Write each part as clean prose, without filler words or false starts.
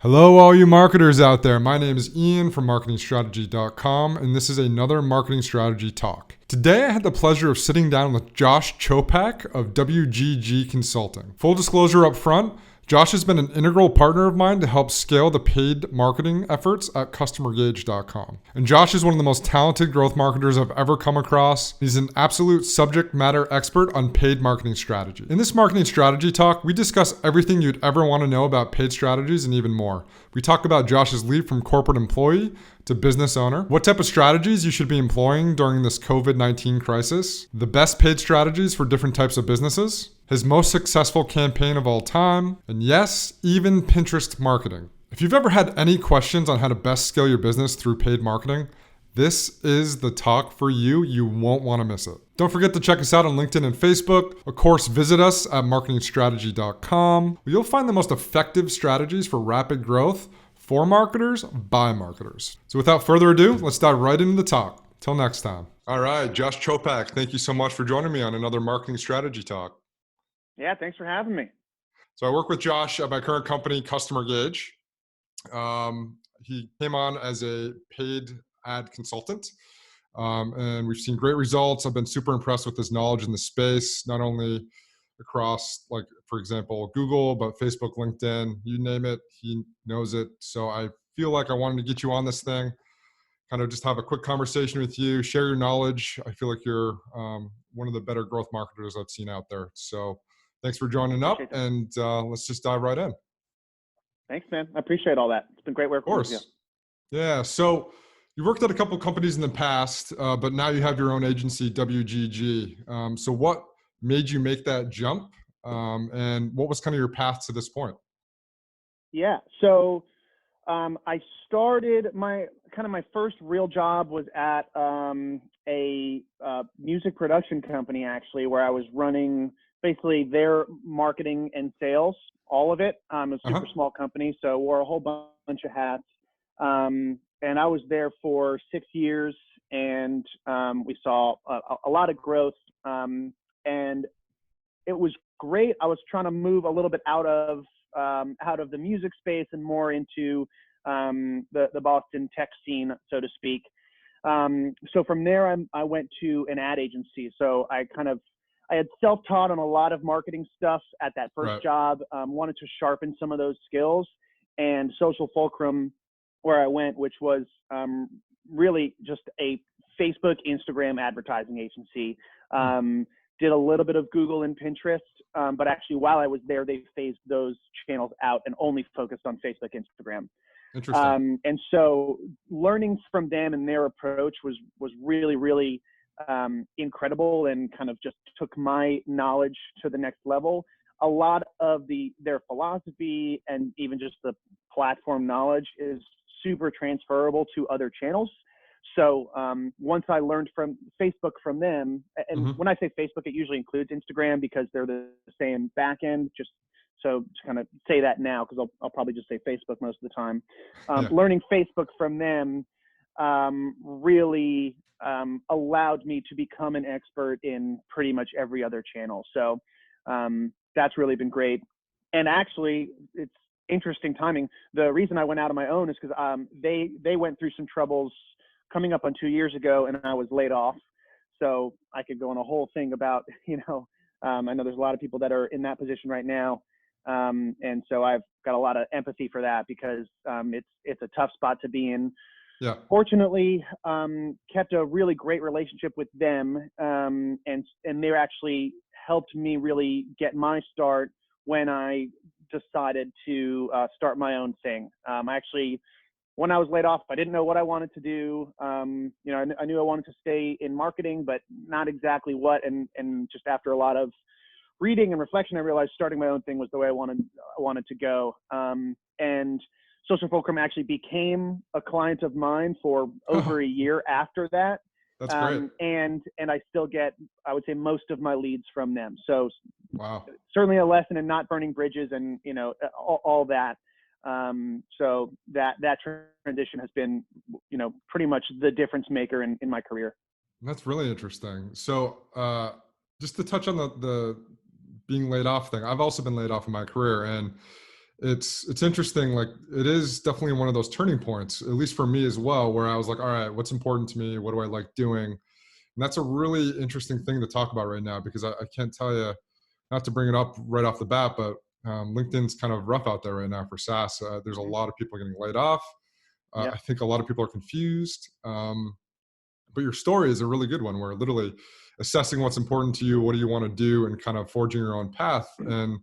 Hello, all you marketers out there. My name is Ian from marketingstrategy.com, and this is another marketing strategy talk. Today, I had the pleasure of sitting down with Josh Chopak of WGG Consulting. Full disclosure up front, Josh has been an integral partner of mine to help scale the paid marketing efforts at customergauge.com. And Josh is one of the most talented growth marketers I've ever come across. He's an absolute subject matter expert on paid marketing strategy. In this marketing strategy talk, we discuss everything you'd ever want to know about paid strategies and even more. We talk about Josh's leap from corporate employee to business owner, what type of strategies you should be employing during this COVID-19 crisis, the best paid strategies for different types of businesses, his most successful campaign of all time, and yes, even Pinterest marketing. If you've ever had any questions on how to best scale your business through paid marketing, this is the talk for you. You won't want to miss it. Don't forget to check us out on LinkedIn and Facebook. Of course, visit us at marketingstrategy.com, where you'll find the most effective strategies for rapid growth for marketers by marketers. So without further ado, let's dive right into the talk. Till next time. All right, Josh Chopak, thank you so much for joining me on another marketing strategy talk. Yeah, thanks for having me. So I work with Josh at my current company, Customer Gauge. He came on as a paid ad consultant, and we've seen great results. I've been super impressed with his knowledge in the space, not only across, like, for example, Google, but Facebook, LinkedIn, you name it, he knows it. So I feel like I wanted to get you on this thing, kind of just have a quick conversation with you, share your knowledge. I feel like you're one of the better growth marketers I've seen out there. So thanks for joining up, and let's just dive right in. Thanks, man. I appreciate all that. It's been great working with you. Of course. Yeah. So you worked at a couple companies in the past, but now you have your own agency, WGG. So what made you make that jump, and what was kind of your path to this point? Yeah. So I started my first real job was at a music production company, actually, where I was running basically their marketing and sales, all of it. A super small company, so wore a whole bunch of hats. And I was there for 6 years, and we saw a lot of growth, and it was great. I was trying to move a little bit out of the music space and more into the Boston tech scene, so to speak. So from there, I went to an ad agency. So I had self-taught on a lot of marketing stuff at that first job, wanted to sharpen some of those skills, and Social Fulcrum, where I went, which was really just a Facebook, Instagram advertising agency. Did a little bit of Google and Pinterest, but actually while I was there, they phased those channels out and only focused on Facebook, Instagram. Interesting. And so learning from them and their approach was really, really incredible, and kind of just took my knowledge to the next level. A lot of their philosophy and even just the platform knowledge is super transferable to other channels. So once I learned from Facebook from them, and when I say Facebook, it usually includes Instagram because they're the same backend. Just so to kind of say that now, because I'll probably just say Facebook most of the time. Learning Facebook from them really allowed me to become an expert in pretty much every other channel. So that's really been great. And actually, it's interesting timing. The reason I went out on my own is because they went through some troubles coming up on 2 years ago, and I was laid off. So I could go on a whole thing about, I know there's a lot of people that are in that position right now. And so I've got a lot of empathy for that, because it's a tough spot to be in. Yeah. Fortunately, kept a really great relationship with them, and they actually helped me really get my start when I decided to start my own thing. Actually, when I was laid off, I didn't know what I wanted to do. I knew I wanted to stay in marketing, but not exactly what. And just after a lot of reading and reflection, I realized starting my own thing was the way I wanted to go. And Social Fulcrum actually became a client of mine for over a year after that. That's great. And I still get, I would say, most of my leads from them. So wow. Certainly a lesson in not burning bridges, and all that. So that transition has been, pretty much the difference maker in my career. That's really interesting. So just to touch on the being laid off thing, I've also been laid off in my career, and it's interesting. Like it is definitely one of those turning points, at least for me as well, where I was like, all right, what's important to me? What do I like doing? And that's a really interesting thing to talk about right now because I can't tell you, not to bring it up right off the bat, but LinkedIn's kind of rough out there right now for SaaS. There's a Hmm. lot of people getting laid off. I Yep. think a lot of people are confused. But your story is a really good one where literally assessing what's important to you, what do you want to do, and kind of forging your own path. And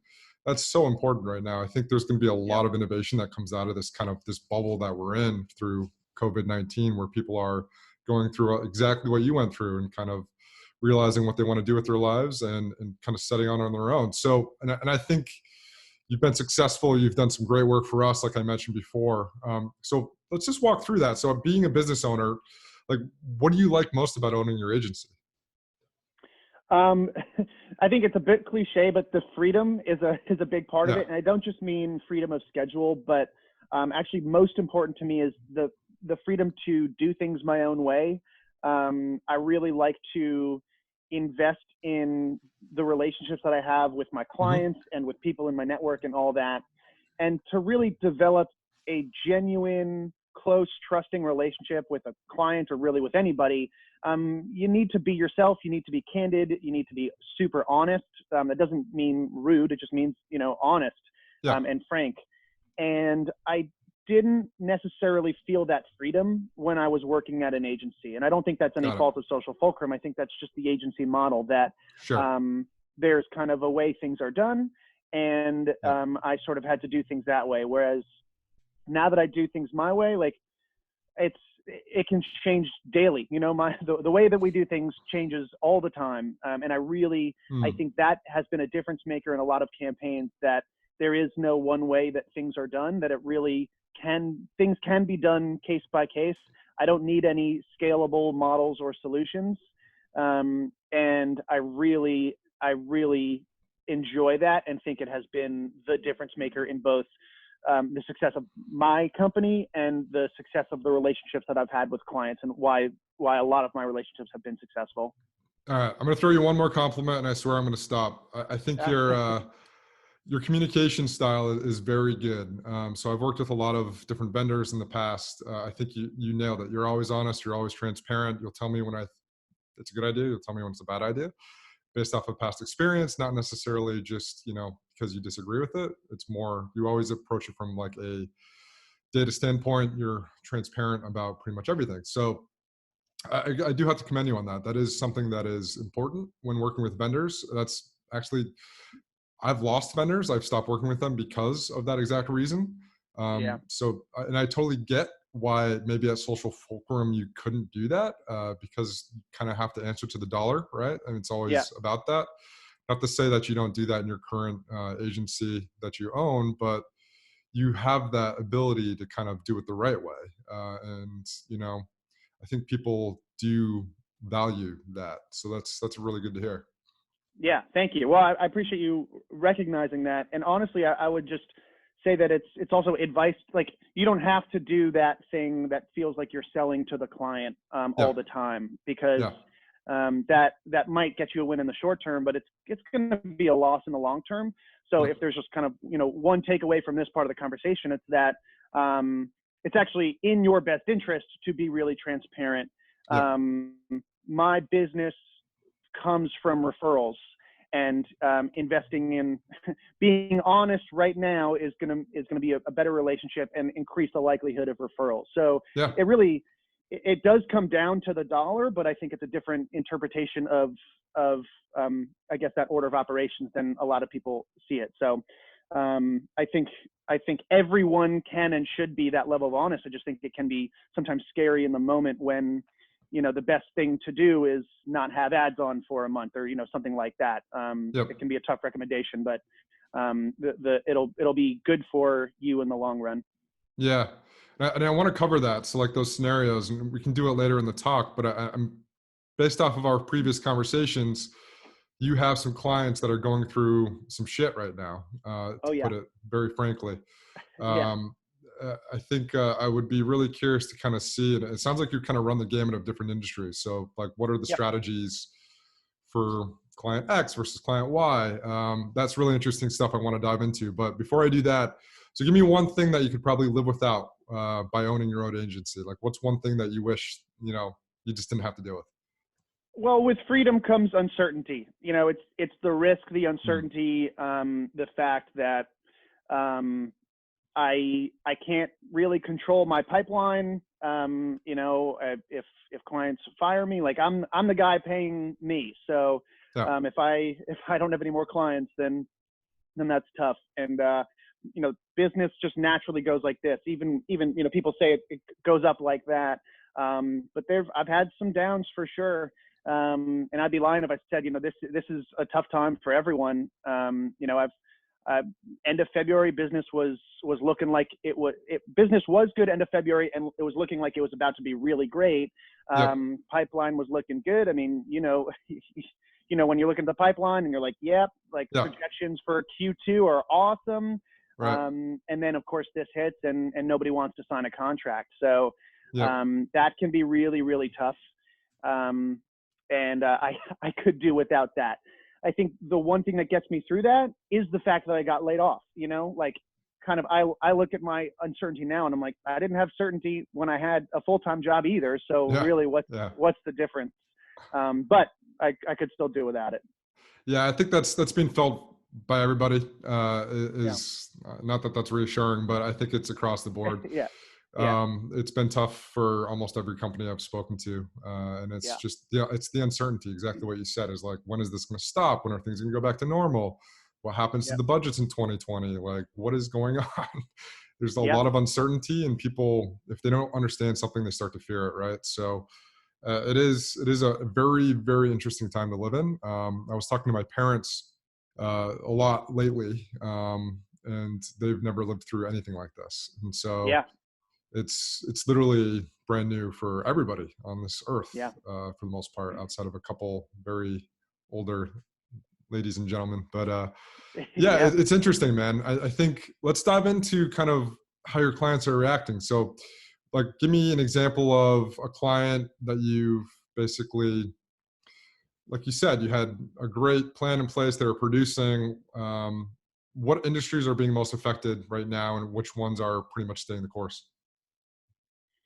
that's so important right now. I think there's going to be a Yep. lot of innovation that comes out of this kind of this bubble that we're in through COVID-19, where people are going through exactly what you went through and kind of realizing what they want to do with their lives and kind of setting on their own. So, and I think you've been successful. You've done some great work for us, like I mentioned before. So let's just walk through that. So being a business owner, like, what do you like most about owning your agency? Um, I think it's a bit cliche, but the freedom is a big part of Yeah. it, and I don't just mean freedom of schedule, but actually most important to me is the freedom to do things my own way. I really like to invest in the relationships that I have with my Hmm. clients and with people in my network and all that, and to really develop a genuine, close, trusting relationship with a client or really with anybody. You need to be yourself. You need to be candid. You need to be super honest. That doesn't mean rude. It just means, honest Yeah. and frank. And I didn't necessarily feel that freedom when I was working at an agency. And I don't think that's any Got it. fault of Social Fulcrum. I think that's just the agency model that Sure. there's kind of a way things are done. And Yeah. I sort of had to do things that way. Whereas now that I do things my way, like it can change daily. The way that we do things changes all the time. And I Mm. think that has been a difference maker in a lot of campaigns, that there is no one way that things are done, that things can be done case by case. I don't need any scalable models or solutions. And I really enjoy that and think it has been the difference maker in both the success of my company and the success of the relationships that I've had with clients, and why a lot of my relationships have been successful. All right. I'm going to throw you one more compliment, and I swear I'm going to stop. I think your communication style is very good. So I've worked with a lot of different vendors in the past. I think you nailed it. You're always honest. You're always transparent. You'll tell me when it's a good idea. You'll tell me when it's a bad idea, based off of past experience, not necessarily just because you disagree with it. It's more you always approach it from like a data standpoint. You're transparent about pretty much everything. So I do have to commend you on that. That is something that is important when working with vendors. That's actually, I've lost vendors. I've stopped working with them because of that exact reason. Yeah. And I totally get why maybe at Social Fulcrum you couldn't do that because you kind of have to answer to the dollar, right? And it's Yeah. always about that. Not to say that you don't do that in your current agency that you own, but you have that ability to kind of do it the right way. And I think people do value that. So that's really good to hear. Yeah, thank you. Well, I appreciate you recognizing that. And honestly, I would just say that it's also advice. Like, you don't have to do that thing that feels like you're selling to the client Yeah. all the time, because Yeah. that might get you a win in the short term, but it's going to be a loss in the long term. So Yep. if there's just kind of one takeaway from this part of the conversation, it's that it's actually in your best interest to be really transparent. Yep. Um, my business comes from referrals, and investing in being honest right now is gonna be a better relationship and increase the likelihood of referrals. So Yeah. it does come down to the dollar, but I think it's a different interpretation of I guess that order of operations than a lot of people see it. So I think everyone can and should be that level of honest. I just think it can be sometimes scary in the moment when the best thing to do is not have ads on for a month, or something like that. Yep. It can be a tough recommendation, but it'll be good for you in the long run. Yeah. And I want to cover that. So like those scenarios, and we can do it later in the talk, but I'm based off of our previous conversations, you have some clients that are going through some shit right now, Oh to yeah. put it very frankly. Yeah. Um, I think I would be really curious to kind of see, and it sounds like you kind of run the gamut of different industries. So, like, what are the Yep. strategies for client X versus client Y? That's really interesting stuff I want to dive into. But before I do that, So give me one thing that you could probably live without by owning your own agency. Like, what's one thing that you wish, you just didn't have to deal with? Well, with freedom comes uncertainty. It's the risk, the Hmm. uncertainty, the fact that I can't really control my pipeline. If clients fire me, like I'm the guy paying me. So Yeah. if I don't have any more clients, then that's tough. And business just naturally goes like this. Even people say it goes up like that. But I've had some downs for sure. And I'd be lying if I said this is a tough time for everyone. I've end of February business was looking like business was good end of February, and it was looking like it was about to be really great. Yep. Pipeline was looking good. I mean, when you look at the pipeline and you're like, yep, like Yeah. projections for Q2 are awesome. Right. And then of course this hits and nobody wants to sign a contract. So Yep. that can be really, really tough. And I could do without that. I think the one thing that gets me through that is the fact that I got laid off, like kind of, I look at my uncertainty now and I'm like, I didn't have certainty when I had a full-time job either. So Yeah. really Yeah. what's the difference? But I could still do without it. Yeah, I think that's been felt by everybody. Yeah. Is not that that's reassuring, but I think it's across the board. Yeah. Yeah. It's been tough for almost every company I've spoken to, and it's Yeah. just it's the uncertainty. Exactly what you said is like, when is this going to stop? When are things going to go back to normal? What happens to Yeah. the budgets in 2020? Like, what is going on? There's a Yeah. lot of uncertainty, and people, if they don't understand something, they start to fear it, right? So it is a very, very interesting time to live in. I was talking to my parents a lot lately, and they've never lived through anything like this, and so Yeah. it's literally brand new for everybody on this earth, Yeah. for the most part, outside of a couple very older ladies and gentlemen. But yeah, Yeah. it's interesting, man. I think let's dive into kind of how your clients are reacting. So like, give me an example of a client that you've basically, like you said, you had a great plan in place, they were producing. What industries are being most affected right now, and which ones are pretty much staying the course?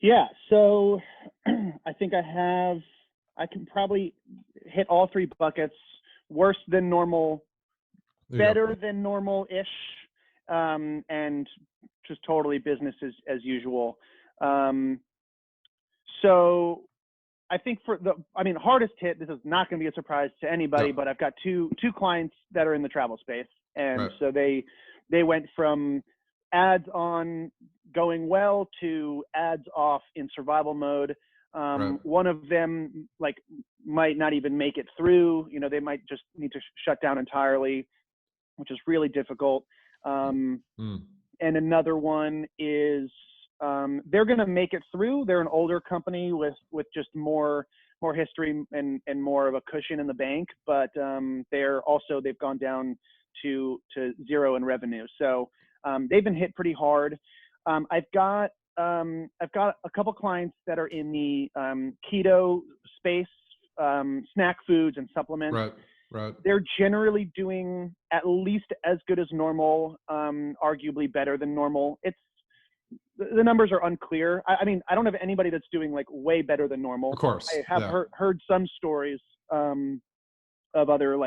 Yeah. So I think I can probably hit all three buckets: worse than normal, There you go. better than normal-ish, and just totally business as usual. Um, so I think hardest hit, this is not going to be a surprise to Yeah. anybody, but I've got two clients that are in the travel space. And Right. so they went from ads on going well to ads off in survival mode. Right. One of them might not even make it through, they might just need to shut down entirely, which is really difficult. Mm. And another one is they're going to make it through. They're an older company with just more history and more of a cushion in the bank, but they've gone down to zero in revenue. So they've been hit pretty hard. I've got a couple clients that are in the keto space, snack foods and supplements. Right. Right. They're generally doing at least as good as normal, arguably better than normal. The numbers are unclear. I mean, I don't have anybody that's doing like way better than Of normal. course. I have Yeah. heard some stories of other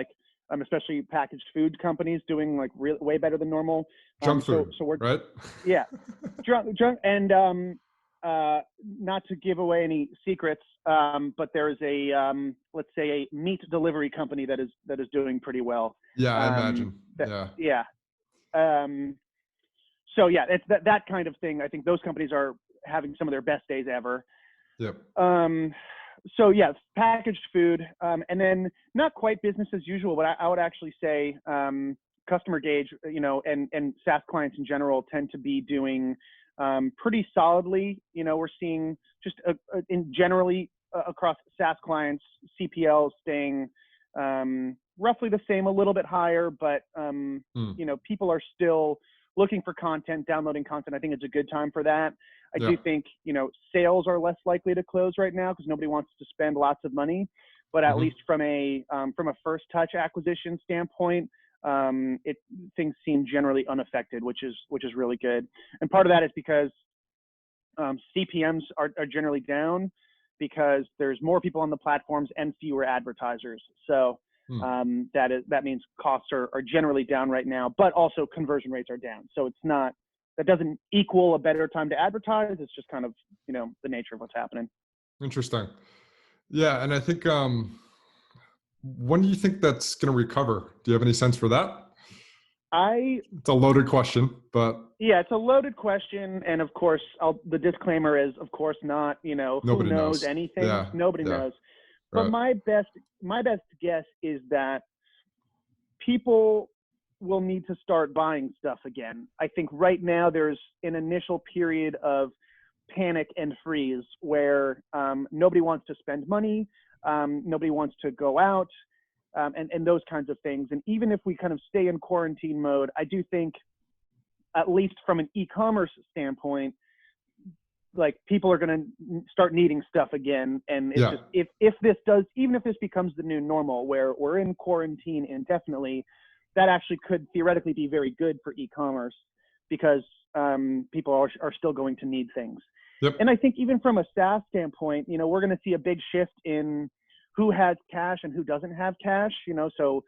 especially packaged food companies doing like way better than normal. Junk So food. we're Right. yeah, drunk and not to give away any secrets, but there's let's say a meat delivery company that is doing pretty well. Yeah, I imagine. That Yeah. yeah. Um, so yeah, it's that kind of thing. I think those companies are having some of their best days ever. Yep. So yes, packaged food, and then not quite business as usual, but I would actually say customer gauge, and SaaS clients in general tend to be doing pretty solidly. We're seeing just in generally across SaaS clients, CPL staying roughly the same, a little bit higher, but Mm. people are still looking for content, downloading content. I think it's a good time for that. I Yeah. do think, sales are less likely to close right now because nobody wants to spend lots of money. But at Hmm. least from a first touch acquisition standpoint, things seem generally unaffected, which is really good. And part of that is because CPMs are generally down because there's more people on the platforms and fewer advertisers. So that means costs are generally down right now, but also conversion rates are down. So that doesn't equal a better time to advertise. It's just kind of, the nature of what's happening. Interesting. Yeah. And I think, when do you think that's going to recover? Do you have any sense for that? It's a loaded question, but yeah, it's a loaded question. And of course, the disclaimer is, of course, not, who knows anything. Yeah. Nobody knows. But my best guess is that people will need to start buying stuff again. I think right now there's an initial period of panic and freeze where nobody wants to spend money, nobody wants to go out, and those kinds of things. And even if we kind of stay in quarantine mode, I do think, at least from an e-commerce standpoint, like people are going to start needing stuff again. And it's just, even if this becomes the new normal where we're in quarantine indefinitely, that actually could theoretically be very good for e-commerce because people are still going to need things. Yep. And I think even from a SaaS standpoint, we're going to see a big shift in who has cash and who doesn't have cash, so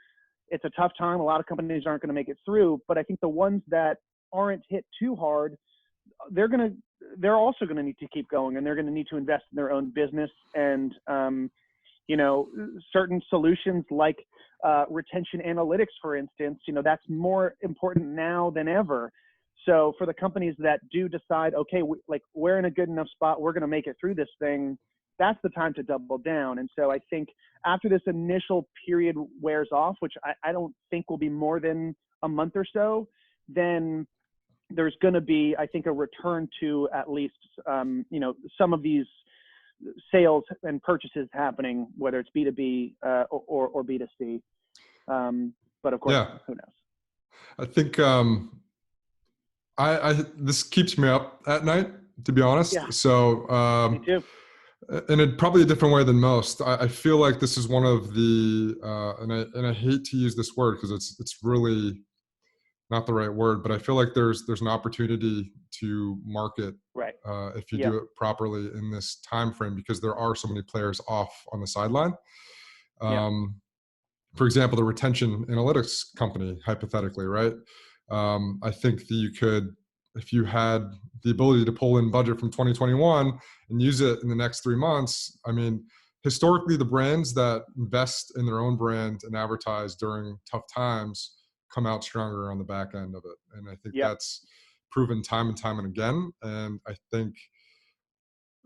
it's a tough time. A lot of companies aren't going to make it through, but I think the ones that aren't hit too hard, they're also going to need to keep going, and they're going to need to invest in their own business. And certain solutions like retention analytics, for instance, that's more important now than ever. So for the companies that do decide, okay, we're in a good enough spot, we're going to make it through this thing, that's the time to double down. And so I think after this initial period wears off, which I don't think will be more than a month or so, then there's going to be, I think, a return to at least, some of these sales and purchases happening, whether it's B2B or B2C. But of course, who knows? I think this keeps me up at night, to be honest. Yeah. So Me too. in probably a different way than most. I feel like this is one of the and I hate to use this word because it's really not the right word, but I feel like there's an opportunity to market right. If you do it properly in this time frame, because there are so many players off on the sideline. For example, the retention analytics company, hypothetically, right? I think that you could, if you had the ability to pull in budget from 2021 and use it in the next 3 months, I mean, historically, the brands that invest in their own brand and advertise during tough times come out stronger on the back end of it. And I think that's proven time and time and again. And I think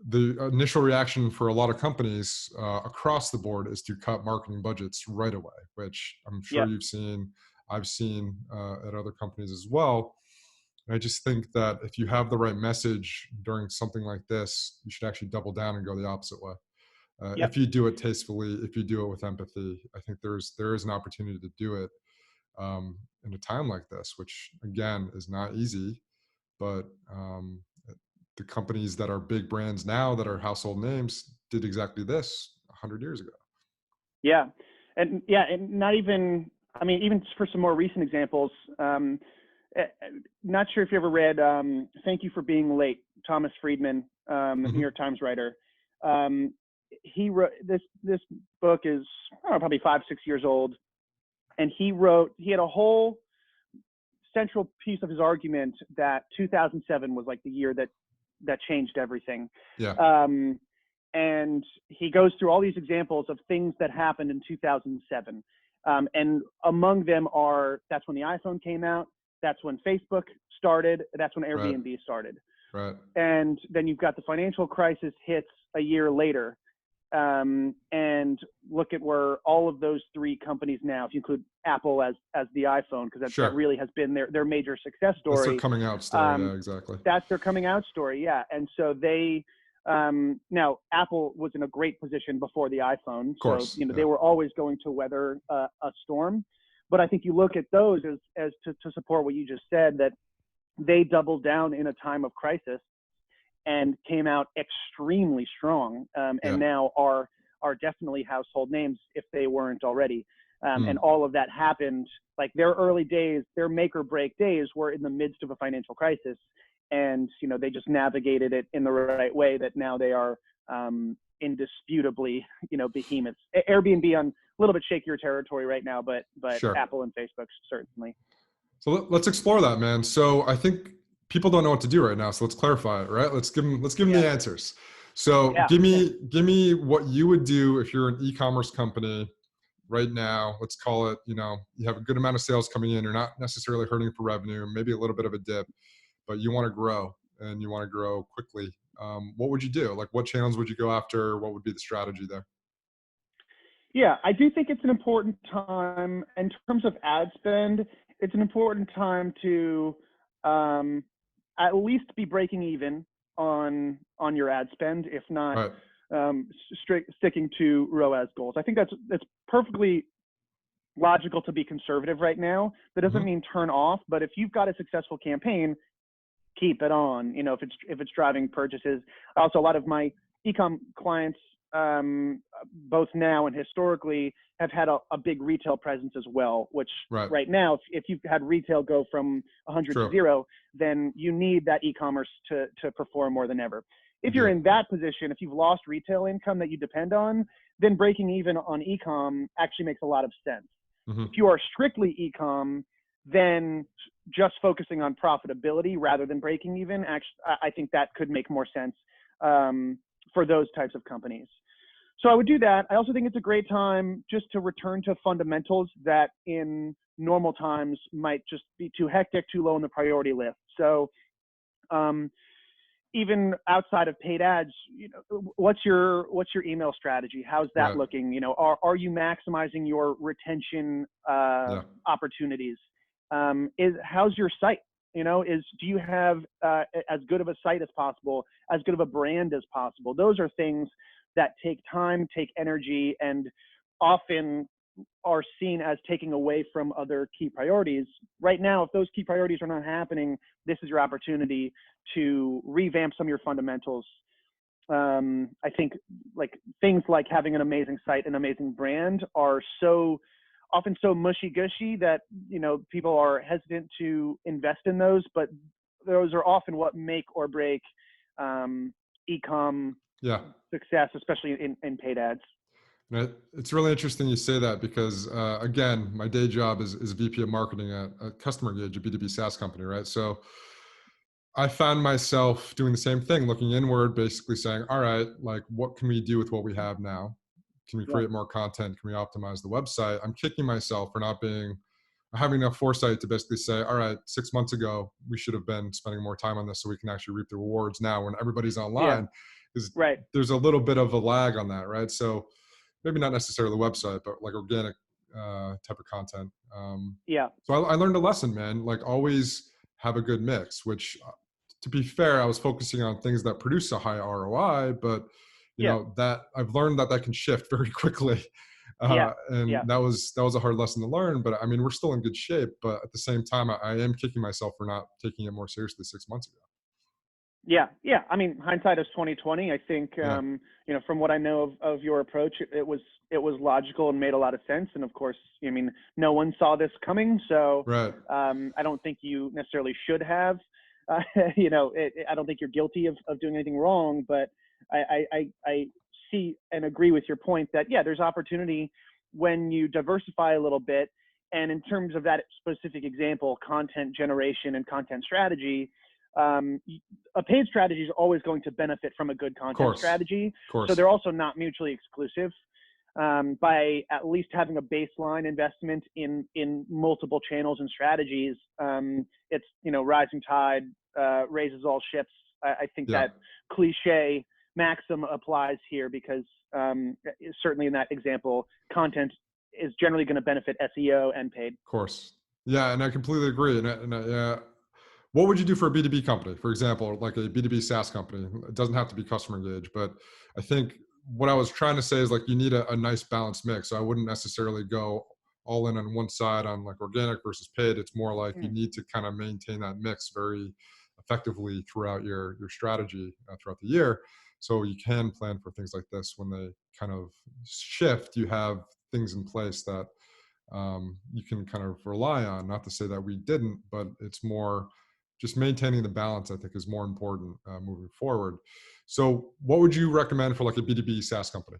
the initial reaction for a lot of companies across the board is to cut marketing budgets right away, which I'm sure you've seen, I've seen at other companies as well. And I just think that if you have the right message during something like this, you should actually double down and go the opposite way. If you do it tastefully, if you do it with empathy, I think there is an opportunity to do it in a time like this, which again is not easy, but the companies that are big brands now that are household names did exactly this 100 years ago. Yeah. And not even, I mean, even for some more recent examples, not sure if you ever read Thank You for Being Late, Thomas Friedman, New York Times writer. He wrote this book is probably 5-6 years old. And he had a whole central piece of his argument that 2007 was like the year that changed everything. And he goes through all these examples of things that happened in 2007. And among them that's when the iPhone came out, that's when Facebook started, that's when Airbnb started. Right. And then you've got the financial crisis hits a year later. And look at where all of those three companies now, if you include Apple as the iPhone, because that really has been their major success story. That's their coming out story. Yeah, exactly. That's their coming out story. Yeah. And so they, now Apple was in a great position before the iPhone. Of course, so, they were always going to weather a storm. But I think you look at those as to support what you just said, that they doubled down in a time of crisis and came out extremely strong, and now are definitely household names if they weren't already. And Mm. all of that happened, like their early days, their make or break days were in the midst of a financial crisis. And, they just navigated it in the right way that now they are indisputably, behemoths. Airbnb on a little bit shakier territory right now, but Sure. Apple and Facebook certainly. So let's explore that, man. So I think people don't know what to do right now. So let's clarify it, right? Let's give them Yeah. the answers. So Yeah. give me what you would do if you're an e-commerce company right now. Let's call it, you have a good amount of sales coming in. You're not necessarily hurting for revenue, maybe a little bit of a dip, but you want to grow and you want to grow quickly. What would you do? Like, what channels would you go after? What would be the strategy there? Yeah, I do think it's an important time in terms of ad spend. It's an important time to um, at least be breaking even on your ad spend, if not Right. sticking to ROAS goals. I think that's perfectly logical to be conservative right now. That doesn't Hmm. mean turn off, but if you've got a successful campaign, keep it on. If it's driving purchases. Also, a lot of my ecom clients, both now and historically, have had a big retail presence as well. Which Right. right now, if you've had retail go from 100 to True. 0, then you need that e-commerce to perform more than ever. You If you're do. in that position, if you've lost retail income that you depend on, then breaking even on ecom actually makes a lot of sense. Hmm. If you are strictly ecom, then just focusing on profitability rather than breaking even, actually, I think that could make more sense for those types of companies. So I would do that. I also think it's a great time just to return to fundamentals that in normal times might just be too hectic, too low on the priority list. So um, even outside of paid ads, what's your email strategy? How's that Right. looking? Are you maximizing your retention Yeah. opportunities? How's your site? Do you have as good of a site as possible, as good of a brand as possible? Those are things that take time, take energy, and often are seen as taking away from other key priorities. Right now, if those key priorities are not happening, this is your opportunity to revamp some of your fundamentals. I think like things like having an amazing site and amazing brand are often so mushy gushy that people are hesitant to invest in those, but those are often what make or break ecom Yeah. success, especially in paid ads. It's really interesting you say that because, again, my day job is VP of marketing at a customer engage, a B2B SaaS company, right? So I found myself doing the same thing, looking inward, basically saying, all right, like, what can we do with what we have now? Can we Yeah, create more content? Can we optimize the website? I'm kicking myself for not having enough foresight to basically say, all right, 6 months ago, we should have been spending more time on this so we can actually reap the rewards now when everybody's yeah, online. Because right, there's a little bit of a lag on that, right? So maybe not necessarily the website, but like organic type of content. yeah, So I learned a lesson, man. Like, always have a good mix. Which, to be fair, I was focusing on things that produce a high ROI, but yeah, that I've learned that can shift very quickly. yeah, And yeah. that was a hard lesson to learn. But I mean, we're still in good shape. But at the same time, I am kicking myself for not taking it more seriously 6 months ago. Yeah, yeah. I mean, hindsight is 2020. I think Yeah. from what I know of your approach, it was logical and made a lot of sense. And of course, I mean, no one saw this coming, so Right. I don't think you necessarily should have. I don't think you're guilty of doing anything wrong, but I see and agree with your point that yeah, there's opportunity when you diversify a little bit. And in terms of that specific example, content generation and content strategy. Um, a paid strategy is always going to benefit from a good Of content course. strategy. Of So course. they're also not mutually exclusive. By at least having a baseline investment in multiple channels and strategies, it's rising tide raises all ships. I think Yeah. that cliche maxim applies here because certainly in that example, content is generally going to benefit SEO and paid. Of course. Yeah, and I completely agree. Yeah, what would you do for a B2B company, for example, like a B2B SaaS company? It doesn't have to be customer engaged, but I think what I was trying to say is like you need a nice balanced mix. So I wouldn't necessarily go all in on one side on like organic versus paid. It's more like you Mm. need to kind of maintain that mix very effectively throughout your strategy throughout the year. So you can plan for things like this when they kind of shift. You have things in place that you can kind of rely on. Not to say that we didn't, but it's more just maintaining the balance, I think, is more important moving forward. So what would you recommend for like a B2B SaaS company?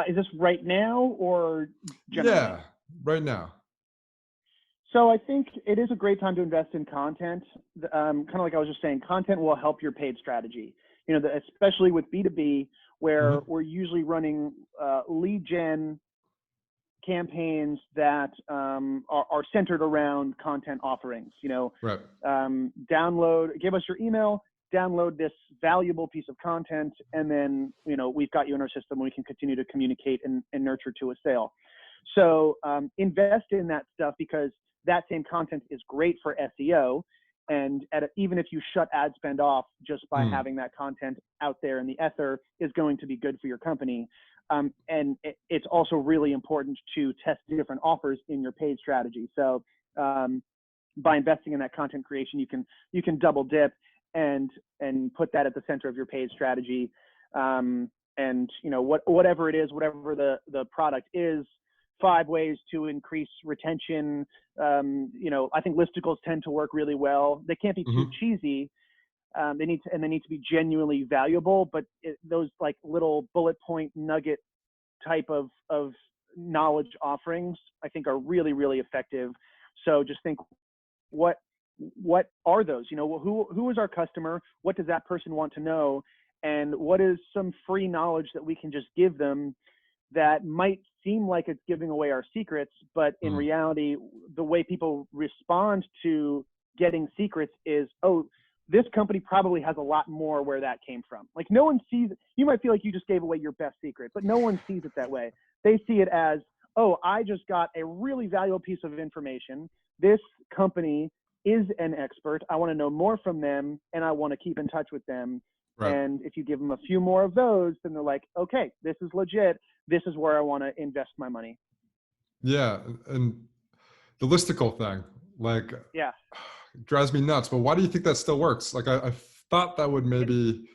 Is this right now or generally? Yeah, right now. So I think it is a great time to invest in content. Kind of like I was just saying, content will help your paid strategy. Especially with B2B, where Hmm. we're usually running lead gen campaigns that are centered around content offerings. Right. Give us your email, download this valuable piece of content, and then we've got you in our system. We can continue to communicate and nurture to a sale. So invest in that stuff, because that same content is great for SEO. And even if you shut ad spend off, just by Mm. having that content out there in the ether is going to be good for your company. And it's also really important to test different offers in your paid strategy. So by investing in that content creation, you can double dip and put that at the center of your paid strategy. And whatever it is, whatever the product is, 5 ways to increase retention. I think listicles tend to work really well. They can't be too Hmm. cheesy. They need to be genuinely valuable, but those like little bullet point nugget type of knowledge offerings, I think, are really, really effective. So just think, what are those? Who is our customer? What does that person want to know? And what is some free knowledge that we can just give them that might seem like it's giving away our secrets, but in Mm. reality, the way people respond to getting secrets is, oh, this company probably has a lot more where that came from. Like, no one sees it. You might feel like you just gave away your best secret, but no one sees it that way. They see it as, oh, I just got a really valuable piece of information. This company is an expert. I want to know more from them, and I want to keep in touch with them. Right. And if you give them a few more of those, then they're like, okay, this is legit. This is where I want to invest my money. Yeah. And the listicle thing, like, Yeah. it drives me nuts. But why do you think that still works? Like, I thought that would It, maybe,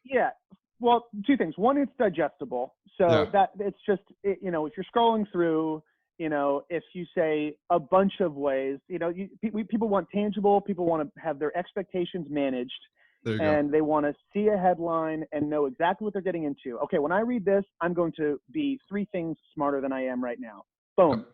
yeah. Well, 2 things. One, it's digestible. yeah, So that it's just, if you're scrolling through, if you say a bunch of ways, people want tangible, people want to have their expectations managed, there you go. and they want to see a headline and know exactly what they're getting into. Okay, when I read this, I'm going to be 3 things smarter than I am right now. Yep. Boom.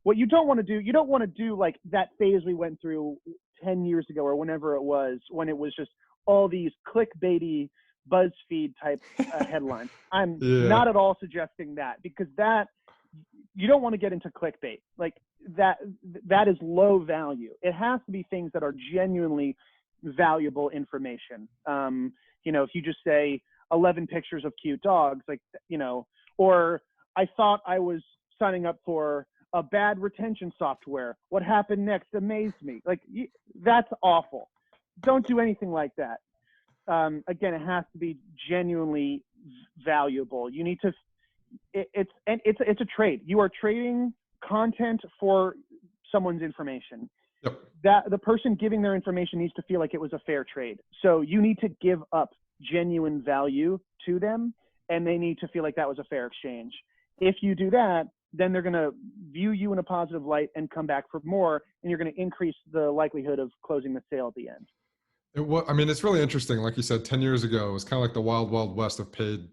What you don't want to do like that phase we went through 10 years ago or whenever it was, when it was just all these clickbaity BuzzFeed type headlines. I'm Yeah. not at all suggesting that, because that, you don't want to get into clickbait. Like that is low value. It has to be things that are genuinely valuable information. If you just say 11 pictures of cute dogs, like, or I thought I was signing up for a bad retention software. What happened next amazed me. Like, that's awful. Don't do anything like that. Again, it has to be genuinely valuable. You need to. It's a trade. You are trading content for someone's information. Yep. That the person giving their information needs to feel like it was a fair trade. So you need to give up genuine value to them, and they need to feel like that was a fair exchange. If you do that, then they're going to view you in a positive light and come back for more, and you're going to increase the likelihood of closing the sale at the end. I mean, it's really interesting. Like you said, 10 years ago, it was kind of like the wild, wild west of paid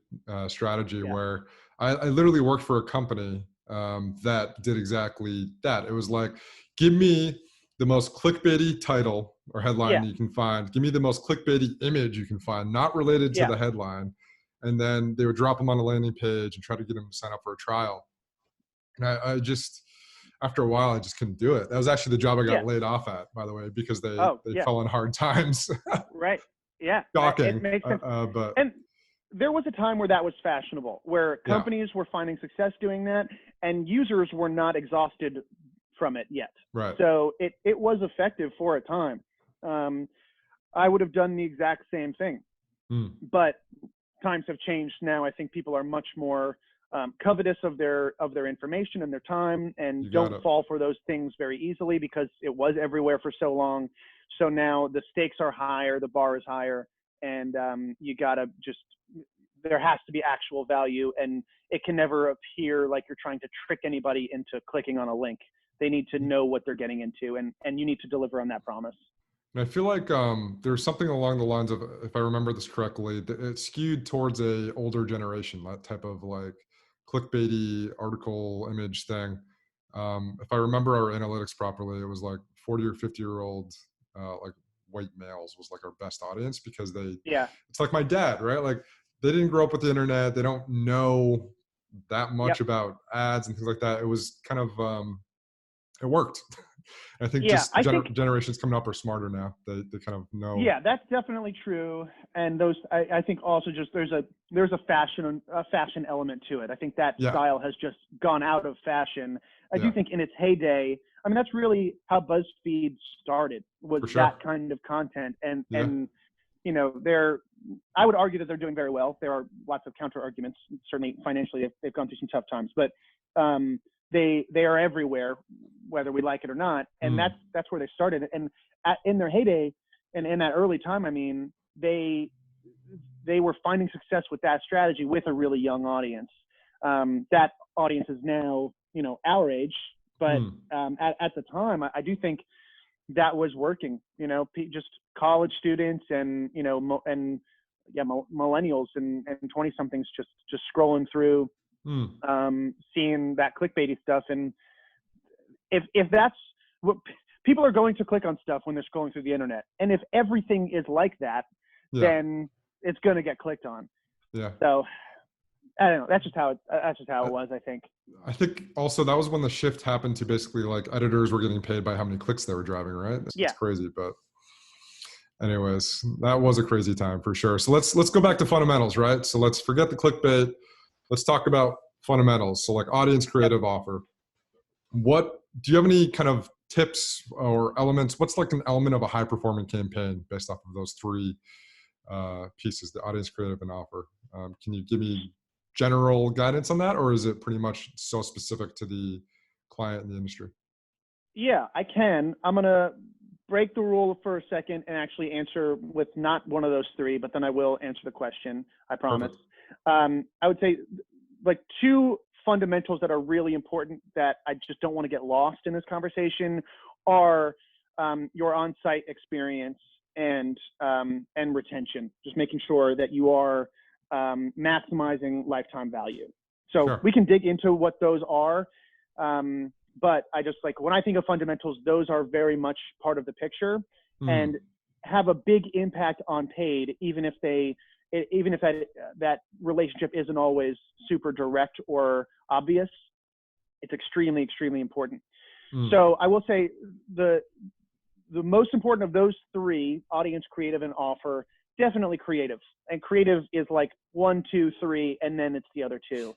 strategy, Yeah. where I literally worked for a company that did exactly that. It was like, give me the most clickbaity title or headline Yeah. you can find. Give me the most clickbaity image you can find, not related to Yeah. the headline. And then they would drop them on a landing page and try to get them to sign up for a trial. And I just, after a while, I just couldn't do it. That was actually the job I Yeah. got laid off at, by the way, because Oh, they yeah. fell in hard times. Right. Yeah. It Shocking, makes sense. but And there was a time where that was fashionable, where yeah, companies were finding success doing that, and users were not exhausted from it yet. right. So it was effective for a time. I would have done the exact same thing, Mm, but times have changed now. I think people are much more covetous of their information and their time, and you got don't it. fall for those things very easily, because it was everywhere for so long. So now the stakes are higher, the bar is higher, and you gotta just there has to be actual value, and it can never appear like you're trying to trick anybody into clicking on a link. They need to know what they're getting into, and you need to deliver on that promise. And I feel like there's something along the lines of, if I remember this correctly, it's skewed towards a older generation, that type of like clickbaity article image thing. If I remember our analytics properly, it was like 40 or 50-year-old like white males was like our best audience, because Yeah. it's like my dad, right? Like they didn't grow up with the internet. They don't know that much Yep. about ads and things like that. It was kind of, it worked. I think Yeah. just I think generations coming up are smarter now. They kind of know. Yeah, that's definitely true. And those, I think also just there's a fashion element to it. I think that Yeah, style has just gone out of fashion. I do yeah, think in its heyday, I mean, that's really how BuzzFeed started, was for sure. that kind of content. Yeah. And I would argue that they're doing very well. There are lots of counter arguments. Certainly financially, they've gone through some tough times, but they are everywhere, whether we like it or not. And Mm, that's where they started. And in their heyday, and in that early time, I mean, they were finding success with that strategy with a really young audience. That audience is now, our age, but mm, at the time, I do think that was working. Just college students and millennials and 20 somethings just scrolling through, mm. seeing that clickbaity stuff. And if that's what people are going to click on, stuff when they're scrolling through the internet, and if everything is like that, Yeah, then it's going to get clicked on. yeah. So I don't know. That's just how it I, was, I think. I think also that was when the shift happened to basically like editors were getting paid by how many clicks they were driving, right? It's Yeah. crazy, but anyways, that was a crazy time for sure. So let's go back to fundamentals, right? So let's forget the clickbait. Let's talk about fundamentals. So like audience Yep. creative offer. What do you have any kind of tips or elements? What's like an element of a high performing campaign based off of those three pieces: the audience creative and offer? Can you give me general guidance on that, or is it pretty much so specific to the client and the industry? Yeah, I can. I'm going to break the rule for a second and actually answer with not one of those three, but then I will answer the question, I promise. Perfect. I would say like two fundamentals that are really important that I just don't want to get lost in this conversation are your on-site experience and retention. Just making sure that you are maximizing lifetime value. So Sure. we can dig into what those are. But I just like, when I think of fundamentals, those are very much part of the picture and Mm, have a big impact on paid, even if that relationship isn't always super direct or obvious. It's extremely, extremely important. mm, So I will say the most important of those three, audience, creative, and offer, definitely creative. And creative is like 1, 2, 3, and then it's the other two.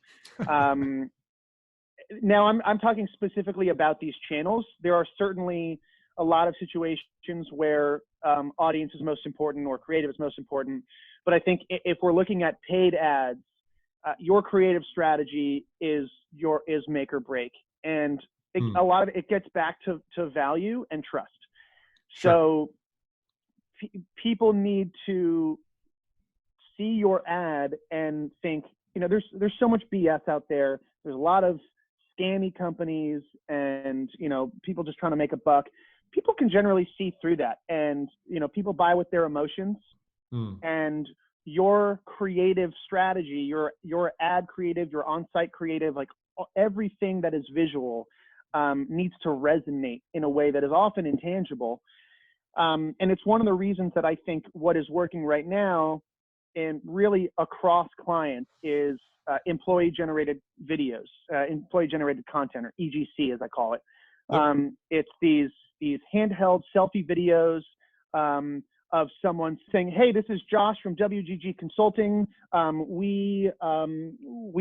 Now I'm talking specifically about these channels. There are certainly a lot of situations where audience is most important or creative is most important. But I think if we're looking at paid ads, your creative strategy is make or break. And a mm. lot of it gets back to value and trust. Sure. So people need to see your ad and think, there's so much BS out there. There's a lot of scammy companies and, people just trying to make a buck. People can generally see through that. And, people buy with their emotions. Mm, And your creative strategy, your ad creative, your on-site creative, like everything that is visual needs to resonate in a way that is often intangible. And it's one of the reasons that I think what is working right now and really across clients is employee-generated videos, employee-generated content, or EGC as I call it. yep. It's these handheld selfie videos of someone saying, "Hey, this is Josh from WGG Consulting. We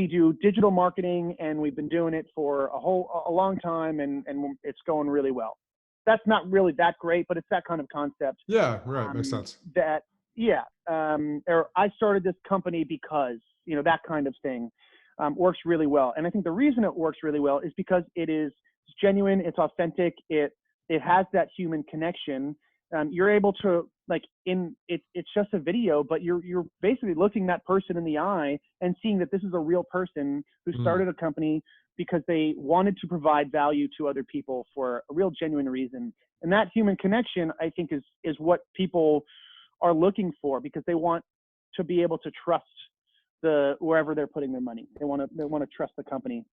do digital marketing, and we've been doing it for a long time, and it's going really well." That's not really that great, but it's that kind of concept. Yeah. Right. Makes sense. Or I started this company because, that kind of thing works really well. And I think the reason it works really well is because it's genuine, it's authentic, it has that human connection. You're able to like it's just a video, but you're basically looking that person in the eye and seeing that this is a real person who started a company because they wanted to provide value to other people for a real genuine reason. And that human connection, I think, is what people are looking for, because they want to be able to trust wherever they're putting their money. They want to trust the company.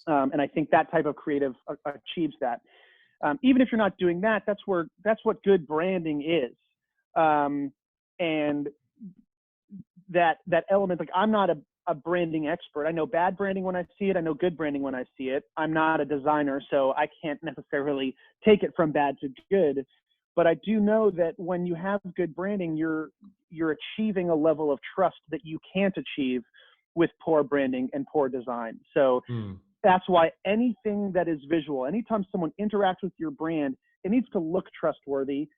And I think that type of creative achieves that. Even if you're not doing that, that's what good branding is. And that element, like, I'm not a branding expert. I know bad branding when I see it. I know good branding when I see it. I'm not a designer, so I can't necessarily take it from bad to good. But I do know that when you have good branding, you're achieving a level of trust that you can't achieve with poor branding and poor design. So that's why anything that is visual, anytime someone interacts with your brand, it needs to look trustworthy.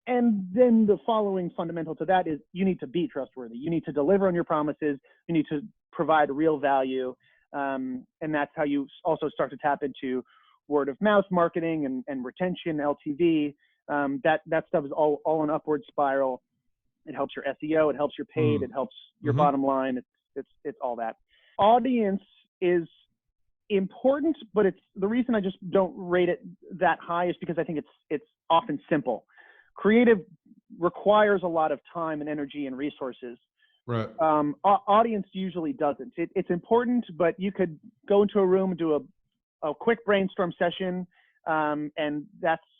And then the following fundamental to that is you need to be trustworthy. You need to deliver on your promises. You need to provide real value. And that's how you also start to tap into word of mouth marketing and retention, LTV. That stuff is all an upward spiral. It helps your SEO. It helps your paid. It helps your bottom line. It's all that. Audience is important, but it's the reason I just don't rate it that high is because I think it's often simple. Creative requires a lot of time and energy and resources. Right. Audience usually doesn't. It's important, but you could go into a room and do a quick brainstorm session, and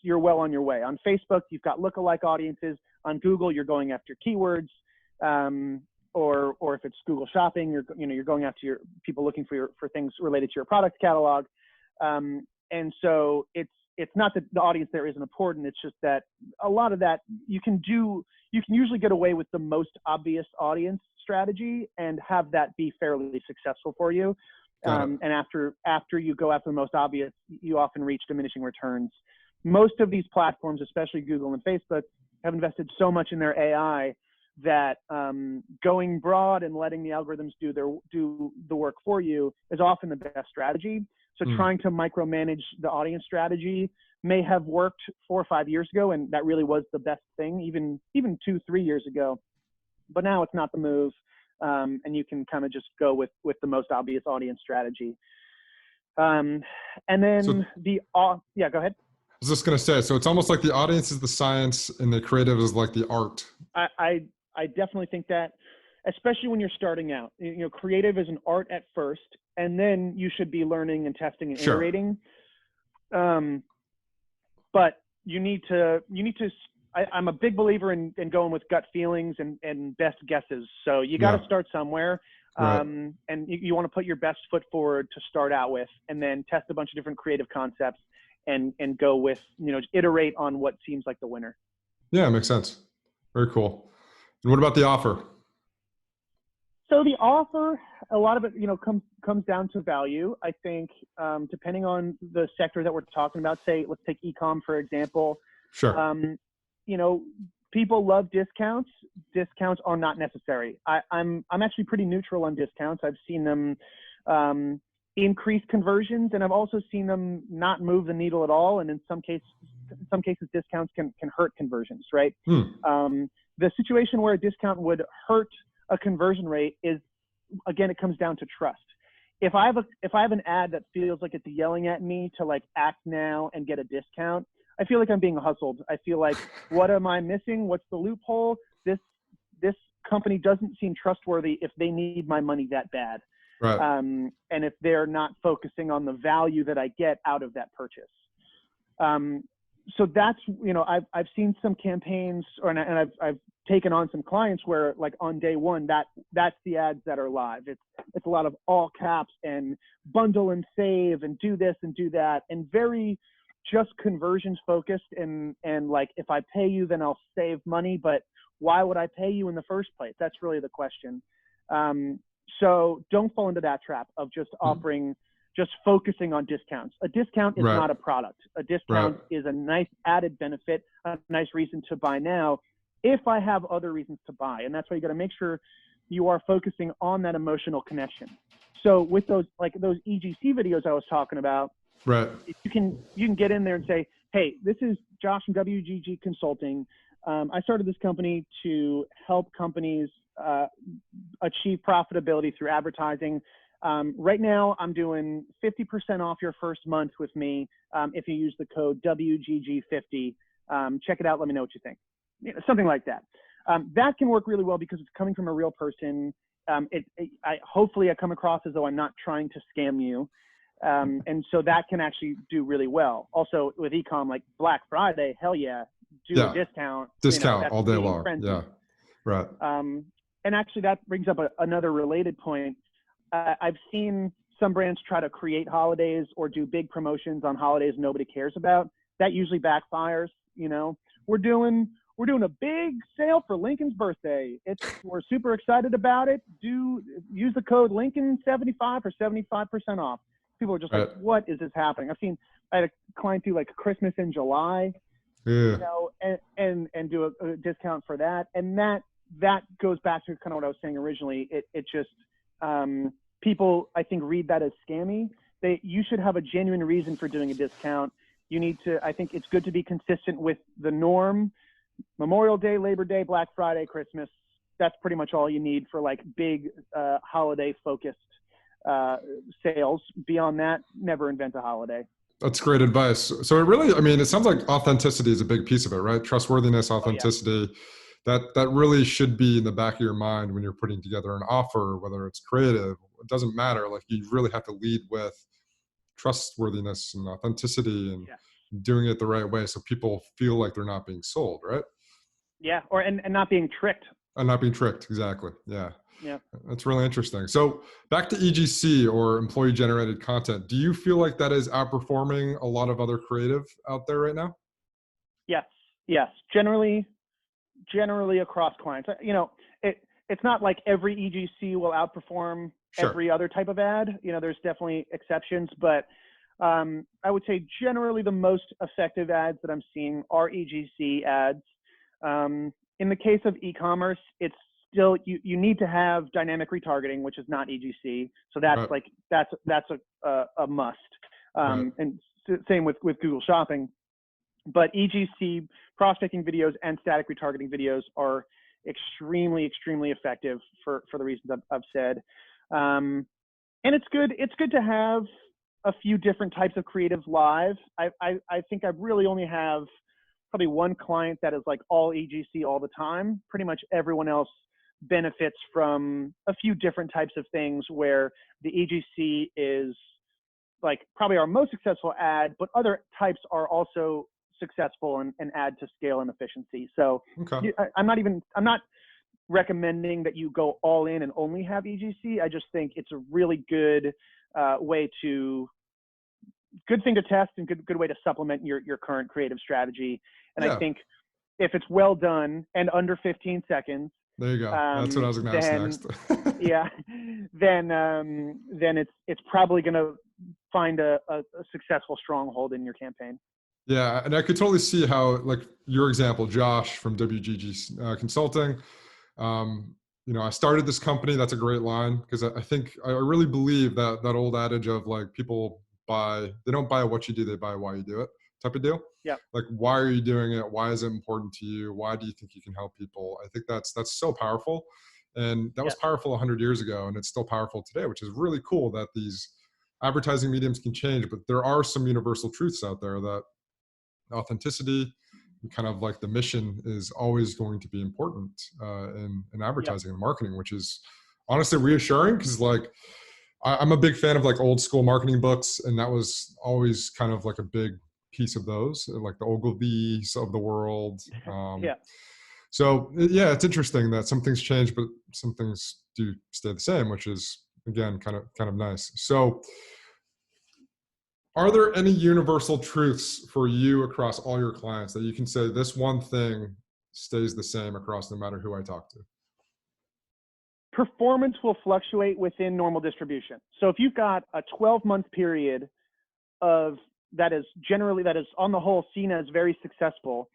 you're well on your way. On Facebook, you've got lookalike audiences. On Google, you're going after keywords, or if it's Google Shopping, you're going after your people looking for things related to your product catalog. And so it's not that the audience there isn't important. It's just that a lot of that you can usually get away with the most obvious audience strategy and have that be fairly successful for you. And after you go after the most obvious, you often reach diminishing returns. Most of these platforms, especially Google and Facebook, have invested so much in their AI that going broad and letting the algorithms do the work for you is often the best strategy. So trying to micromanage the audience strategy may have worked 4 or 5 years ago, and that really was the best thing, even 2-3 years ago. But now it's not the move, and you can kind of just go with the most obvious audience strategy. And then yeah, go ahead. I was just going to say, so it's almost like the audience is the science and the creative is like the art. I definitely think that, especially when you're starting out. Creative is an art at first, and then you should be learning and testing and iterating. But you need to. I'm a big believer in going with gut feelings and best guesses. So you got to start somewhere, and you want to put your best foot forward to start out with, and then test a bunch of different creative concepts and go with, iterate on what seems like the winner. Yeah, makes sense. Very cool. And what about the offer? So the offer, a lot of it, comes down to value. I think, depending on the sector that we're talking about, say, let's take e-com, for example. Sure. People love discounts. Discounts are not necessary. I'm actually pretty neutral on discounts. I've seen them increase conversions, and I've also seen them not move the needle at all. And in some cases, discounts can hurt conversions, right? The situation where a discount would hurt a conversion rate is, again, it comes down to trust. If I have an ad that feels like it's yelling at me to like act now and get a discount, I feel like I'm being hustled. I feel like, what am I missing? What's the loophole? This company doesn't seem trustworthy if they need my money that bad. Right. And if they're not focusing on the value that I get out of that purchase. So that's, I've seen some campaigns, and I've taken on some clients where, like, on day one, that's the ads that are live. It's a lot of all caps and bundle and save and do this and do that, and very just conversions focused, and like, if I pay you, then I'll save money, but why would I pay you in the first place? That's really the question. So don't fall into that trap of just just focusing on discounts. A discount is not a product. A discount is a nice added benefit, a nice reason to buy now, if I have other reasons to buy. And that's why you got to make sure you are focusing on that emotional connection. So with those EGC videos I was talking about, you can get in there and say, hey, this is Josh from WGG Consulting. I started this company to help companies achieve profitability through advertising. Right now, I'm doing 50% off your first month with me if you use the code WGG50. Check it out. Let me know what you think. Something like that. That can work really well because it's coming from a real person. Hopefully I come across as though I'm not trying to scam you. And so that can actually do really well. Also with ecom, like Black Friday, hell yeah, do a discount. Discount all day long. Frenzy. Yeah, right. And actually that brings up another related point. I've seen some brands try to create holidays or do big promotions on holidays nobody cares about. That usually backfires. We're doing a big sale for Lincoln's birthday. We're super excited about it. Use the code Lincoln75 for 75% off. People are just like, what is this happening? I had a client do like Christmas in July, and do a discount for that. And that goes back to kind of what I was saying originally. It just, people, I think, read that as scammy. You should have a genuine reason for doing a discount. I think it's good to be consistent with the norm. Memorial Day, Labor Day, Black Friday, Christmas. That's pretty much all you need for like big holiday focused sales. Beyond that, never invent a holiday. That's great advice. So it sounds like authenticity is a big piece of it, right? Trustworthiness, authenticity. That really should be in the back of your mind when you're putting together an offer, whether it's creative. It doesn't matter. Like you really have to lead with trustworthiness and authenticity and doing it the right way so people feel like they're not being sold, right? Yeah, and not being tricked. And not being tricked, exactly. Yeah. Yeah. That's really interesting. So back to EGC or employee generated content. Do you feel like that is outperforming a lot of other creative out there right now? Yes. Generally across clients. It's not like every EGC will outperform every other type of ad. There's definitely exceptions, but I would say generally the most effective ads that I'm seeing are EGC ads. In the case of e-commerce, it's still, you need to have dynamic retargeting, which is not EGC. So that's a must. And same with Google Shopping. But EGC prospecting videos and static retargeting videos are extremely, extremely effective for the reasons I've said. And it's good to have a few different types of creative live. I think I really only have probably one client that is like all EGC all the time. Pretty much everyone else benefits from a few different types of things where the EGC is like probably our most successful ad, but other types are also successful and add to scale and efficiency. So I'm not recommending that you go all in and only have EGC. I just think it's a really good good thing to test and good way to supplement your current creative strategy. And I think if it's well done and under 15 seconds, there you go. That's what I was going to ask next. Then it's probably going to find a successful stronghold in your campaign. Yeah, and I could totally see how, like your example, Josh from WGG Consulting. I started this company. That's a great line because I think I really believe that old adage of like people they don't buy what you do, they buy why you do it type of deal. Yeah. Like, why are you doing it? Why is it important to you? Why do you think you can help people? I think that's so powerful. And that was powerful 100 years ago, and it's still powerful today, which is really cool that these advertising mediums can change, but there are some universal truths out there that authenticity and kind of like the mission is always going to be important in advertising and marketing, which is honestly reassuring because like I'm a big fan of like old school marketing books, and that was always kind of like a big piece of those, like the Ogilvy's of the world. So it's interesting that some things change, but some things do stay the same, which is again kind of nice. So are there any universal truths for you across all your clients that you can say this one thing stays the same across no matter who I talk to? Performance will fluctuate within normal distribution. So if you've got a 12-month period that is on the whole seen as very successful,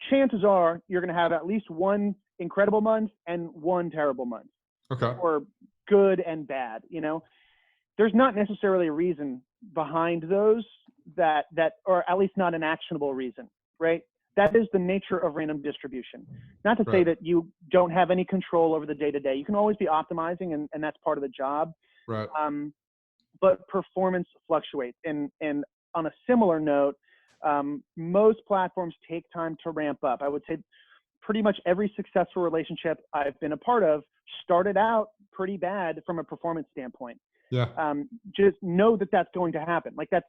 chances are you're going to have at least one incredible month and one terrible month. Okay. Or good and bad. There's not necessarily a reason behind those that or at least not an actionable reason, right? that is the nature of random distribution. Not to say Right. that you don't have any control over the day-to-day. You can always be optimizing, and that's part of the job. Right. But performance fluctuates. And on a similar note, most platforms take time to ramp up. I would say pretty much every successful relationship I've been a part of started out pretty bad from a performance standpoint. Yeah. Just know that that's going to happen. Like that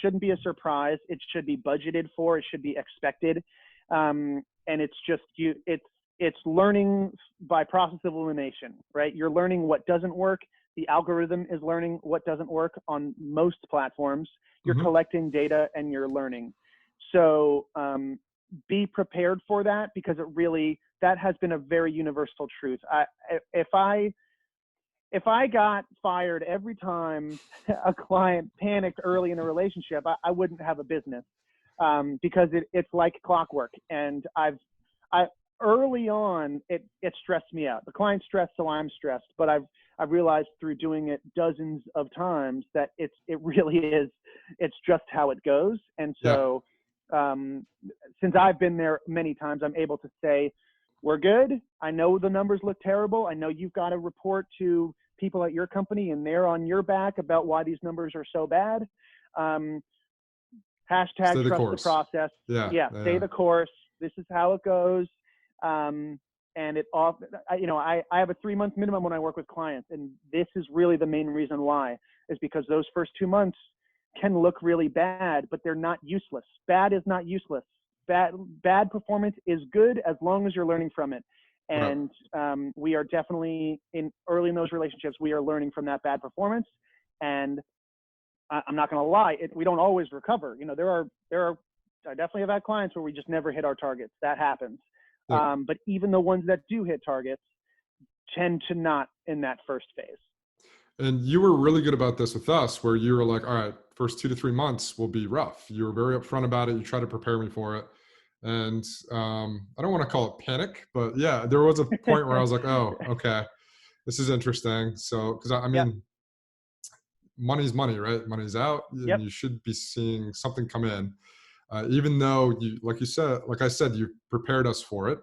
shouldn't be a surprise. It should be budgeted for. It should be expected. And it's just it's learning by process of elimination, right? You're learning what doesn't work. The algorithm is learning what doesn't work on most platforms. You're collecting data and you're learning. So be prepared for that, because that has been a very universal truth. If I got fired every time a client panicked early in a relationship, I wouldn't have a business, because it's like clockwork. And early on, it stressed me out. The client's stressed, so I'm stressed. But I've realized through doing it dozens of times that it really is. It's just how it goes. And so, since I've been there many times, I'm able to say, we're good. I know the numbers look terrible. I know you've got to report to people at your company, and they're on your back about why these numbers are so bad. Hashtag Stay the trust course. the process. Stay the course. This is how it goes. And I have a 3-month minimum when I work with clients. And this is really the main reason why, is because those first 2 months can look really bad, but they're not useless. Bad is not useless. Bad performance is good as long as you're learning from it. And we are definitely early in those relationships, we are learning from that bad performance. And I'm not going to lie, we don't always recover. I definitely have had clients where we just never hit our targets. That happens. But even the ones that do hit targets tend to not in that first phase. And you were really good about this with us, where you were like, all right, first 2 to 3 months will be rough. You were very upfront about it. You tried to prepare me for it. And I don't want to call it panic, but yeah, there was a point where I was like, oh, okay, this is interesting. So, because I mean, money's money, right? Money's out, and you should be seeing something come in. Even though like I said, you prepared us for it.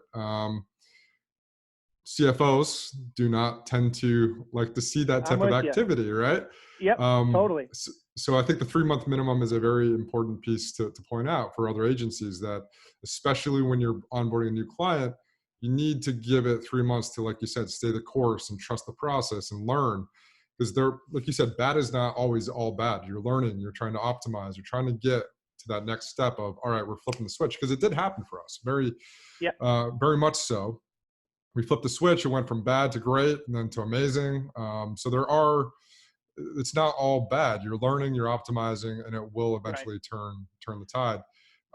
CFOs do not tend to like to see that type of activity, right? Yep, totally. So I think the 3-month minimum is a very important piece to point out for other agencies, that especially when you're onboarding a new client, you need to give it 3 months to, like you said, stay the course and trust the process and learn. Because like you said, bad is not always all bad. You're learning, you're trying to optimize, you're trying to get to that next step of, all right, we're flipping the switch. Because it did happen for us, very much so. We flipped the switch. It went from bad to great, and then to amazing. So it's not all bad. You're learning, you're optimizing, and it will eventually turn the tide.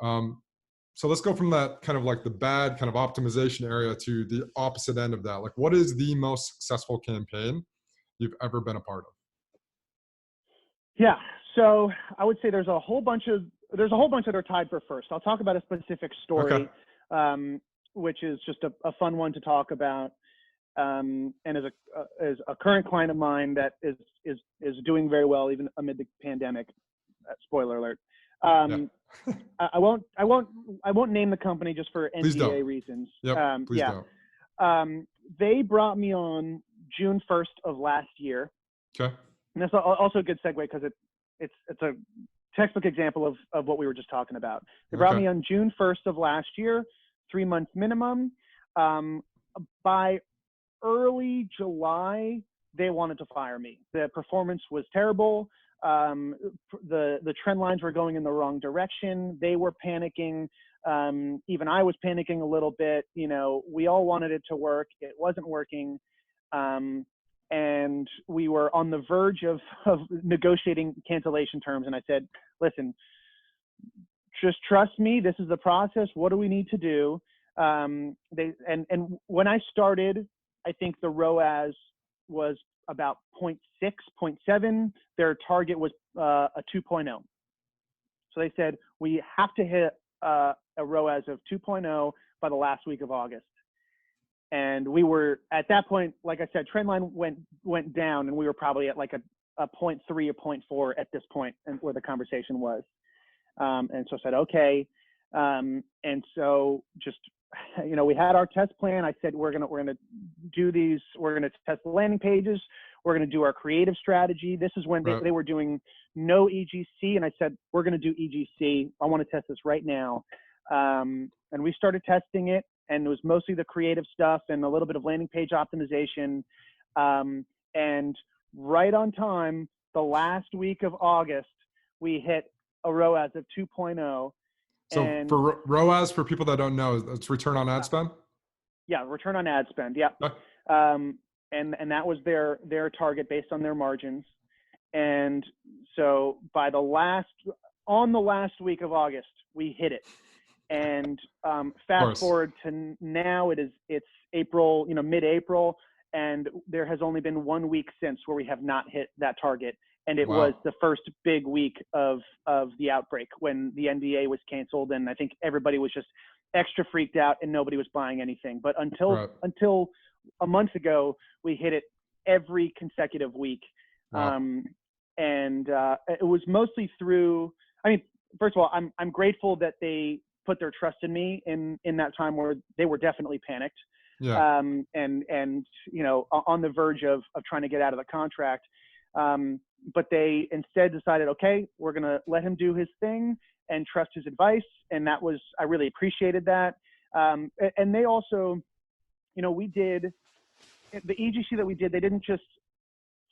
So let's go from that kind of like the bad kind of optimization area to the opposite end of that. Like, what is the most successful campaign you've ever been a part of? Yeah. So I would say there's a whole bunch that are tied for first. I'll talk about a specific story, which is just a fun one to talk about. And as a current client of mine that is doing very well even amid the pandemic. Spoiler alert. I won't name the company just for NDA reasons. Please don't. They brought me on June 1st of last year. Okay. And that's also a good segue, because it's a textbook example of what we were just talking about. They brought me on June 1st of last year, 3-month minimum. By early July, they wanted to fire me. The performance was terrible. The trend lines were going in the wrong direction. They were panicking. Even I was panicking a little bit. We all wanted it to work. It wasn't working. And we were on the verge of negotiating cancellation terms. And I said, listen, just trust me. This is the process. What do we need to do? And when I started, I think the ROAS was about 0.6, 0.7. Their target was a 2.0. So they said, we have to hit a ROAS of 2.0 by the last week of August. And we were at that point, like I said, trend line went down, and we were probably at like a 0.3 or 0.4 at this point, and where the conversation was. And so I said, okay. And so just, we had our test plan. I said, we're going to do these, we're going to test the landing pages. We're going to do our creative strategy. This is when they were doing no EGC. And I said, we're going to do EGC. I want to test this right now. And we started testing it, and it was mostly the creative stuff and a little bit of landing page optimization. And right on time, the last week of August, we hit a ROAS of 2.0. So and for ROAS, for people that don't know, it's return on ad spend? Yeah, return on ad spend. Yeah. Okay. And that was their target based on their margins. And so on the last week of August, we hit it. And fast forward to now, it's April, mid-April, and there has only been 1 week since where we have not hit that target. And it was the first big week of the outbreak when the NDA was canceled, and I think everybody was just extra freaked out and nobody was buying anything. But until a month ago, we hit it every consecutive week. And it was mostly through, first of all, I'm grateful that they put their trust in me in that time where they were definitely panicked. Yeah. And on the verge of trying to get out of the contract. But they instead decided, okay, we're going to let him do his thing and trust his advice. And I really appreciated that. And they also, we did the EGC that we did. They didn't just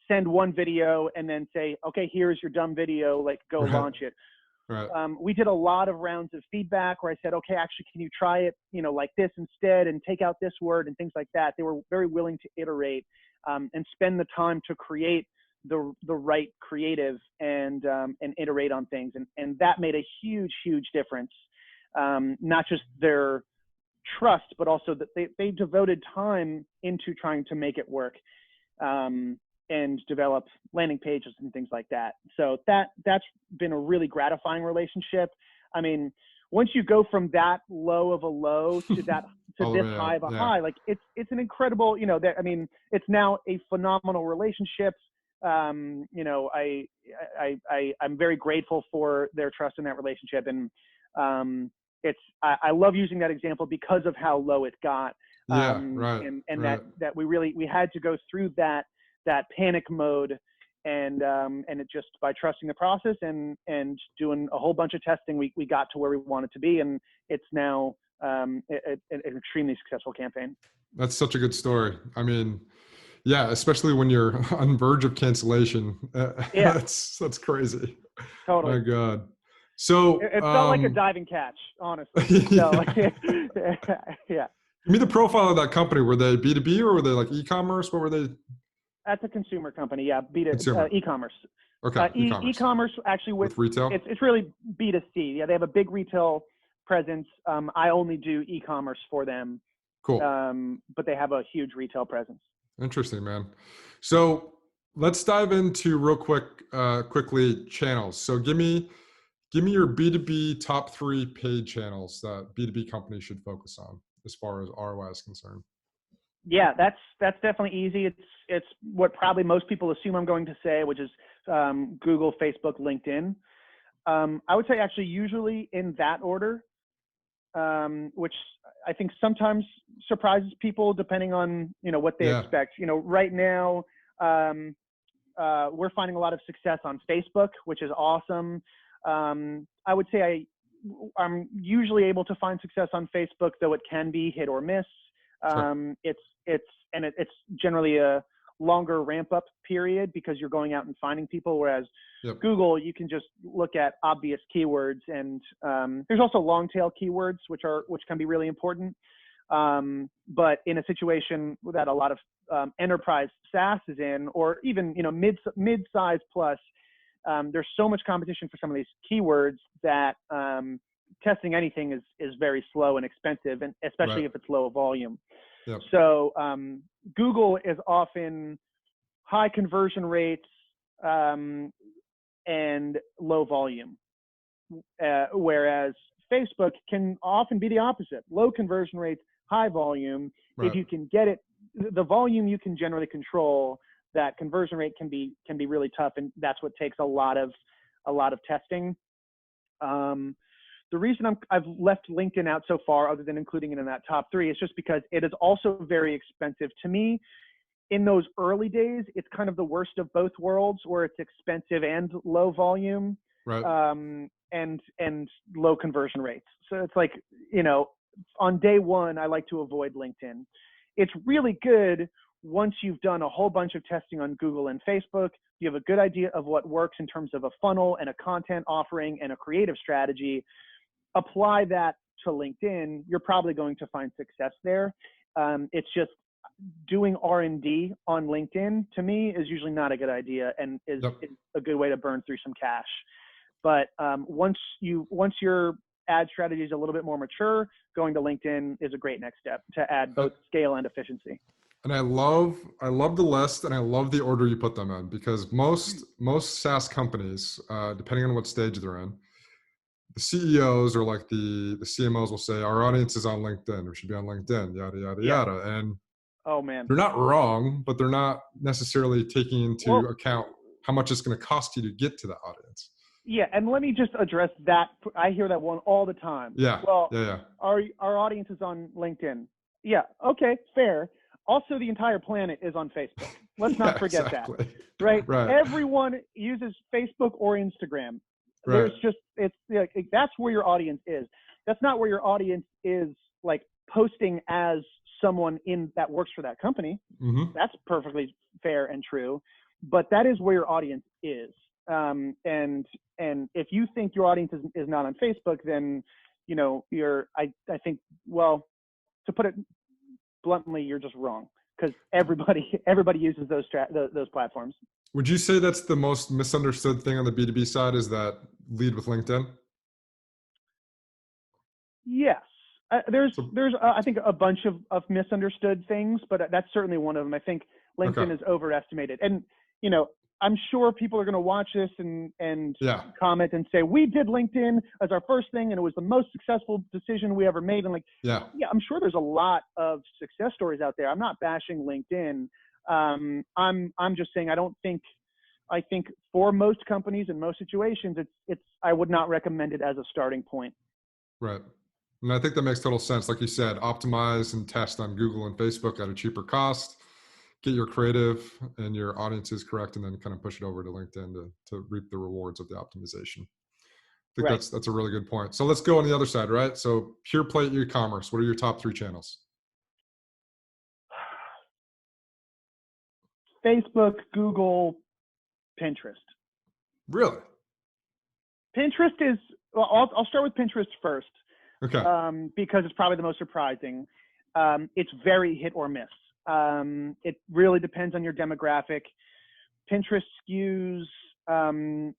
send one video and then say, okay, here's your dumb video, like go launch it. Right. We did a lot of rounds of feedback where I said, okay, actually, can you try it, like this instead and take out this word and things like that. They were very willing to iterate and spend the time to create the right creative and iterate on things. And that made a huge, huge difference. Not just their trust, but also that they devoted time into trying to make it work and develop landing pages and things like that. So that's been a really gratifying relationship. Once you go from that low of a low to this high of a high, like it's an incredible, it's now a phenomenal relationship. I'm very grateful for their trust in that relationship. And I love using that example because of how low it got. And that we had to go through that panic mode and it just by trusting the process and doing a whole bunch of testing, we got to where we wanted to be. And it's now an extremely successful campaign. That's such a good story. Yeah, especially when you're on the verge of cancellation. That's crazy. Totally. My God. So it felt like a diving catch, honestly. Yeah. Give me the profile of that company. Were they B2B or were they like e-commerce? What were they? That's a consumer company. Yeah. E-commerce. Okay. E-commerce actually with retail. It's really B2C. Yeah. They have a big retail presence. I only do e-commerce for them. Cool. But they have a huge retail presence. Interesting, man. So let's dive into real quickly channels. So give me your B2B top 3 paid channels that B2B companies should focus on as far as ROI is concerned. Yeah, that's definitely easy. It's what probably most people assume I'm going to say, which is Google, Facebook, LinkedIn. I would say actually usually in that order, which I think sometimes surprises people depending on, what they expect. Right now, we're finding a lot of success on Facebook, which is awesome. I would say I'm usually able to find success on Facebook, though it can be hit or miss. Sure. It's generally a longer ramp up period because you're going out and finding people, whereas Google, you can just look at obvious keywords, and there's also long tail keywords which can be really important. But in a situation that a lot of enterprise SaaS is in, or even mid-size plus, there's so much competition for some of these keywords that testing anything is very slow and expensive, and especially if it's low volume. Yep. So Google is often high conversion rates and low volume, whereas Facebook can often be the opposite: low conversion rates, high volume. Right. If you can get it, the volume you can generally control. That conversion rate can be really tough, and that's what takes a lot of testing. The The reason I've left LinkedIn out so far, other than including it in that top 3, is just because it is also very expensive. To me, in those early days, it's kind of the worst of both worlds, where it's expensive and low volume, Right. and low conversion rates. So it's like, on day one, I like to avoid LinkedIn. It's really good once you've done a whole bunch of testing on Google and Facebook. You have a good idea of what works in terms of a funnel and a content offering and a creative strategy. Apply that to LinkedIn. You're probably going to find success there. It's just doing R&D on LinkedIn, to me, is usually not a good idea, and is a good way to burn through some cash. But once your ad strategy is a little bit more mature, going to LinkedIn is a great next step to add both scale and efficiency. And I love the list, and I love the order you put them in, because most SaaS companies, depending on what stage they're in, the CEOs or like the CMOs will say, our audience is on LinkedIn, we should be on LinkedIn, yada, yada, yada. And oh man, they're not wrong, but they're not necessarily taking into account how much it's going to cost you to get to the audience. Yeah, and let me just address that. I hear that one all the time. Yeah. Well, yeah. Our audience is on LinkedIn. Yeah. Okay. Fair. Also, the entire planet is on Facebook. Let's not forget that. Right? Everyone uses Facebook or Instagram. There's just, that's where your audience is. That's not where your audience is, like, posting as someone that works for that company. Mm-hmm. That's perfectly fair and true, but that is where your audience is. And if you think your audience is not on Facebook, then, I think, well, to put it bluntly, you're just wrong, because everybody uses those platforms. Would you say that's the most misunderstood thing on the B2B side, is that lead with LinkedIn? Yes. There's I think a bunch of misunderstood things, but that's certainly one of them. I think LinkedIn is overestimated. And, I'm sure people are going to watch this and comment and say, we did LinkedIn as our first thing, and it was the most successful decision we ever made. And I'm sure there's a lot of success stories out there. I'm not bashing LinkedIn. I'm just saying, I think for most companies in most situations, I would not recommend it as a starting point. Right. And I think that makes total sense. Like you said, optimize and test on Google and Facebook at a cheaper cost. Get your creative and your audiences correct, and then kind of push it over to LinkedIn to reap the rewards of the optimization. I think that's a really good point. So let's go on the other side, right? So pure play e-commerce. What are your top 3 channels? Facebook, Google, Pinterest. Really? Pinterest is, well, I'll start with Pinterest first. Okay. Because it's probably the most surprising. It's very hit or miss. It really depends on your demographic. Pinterest skews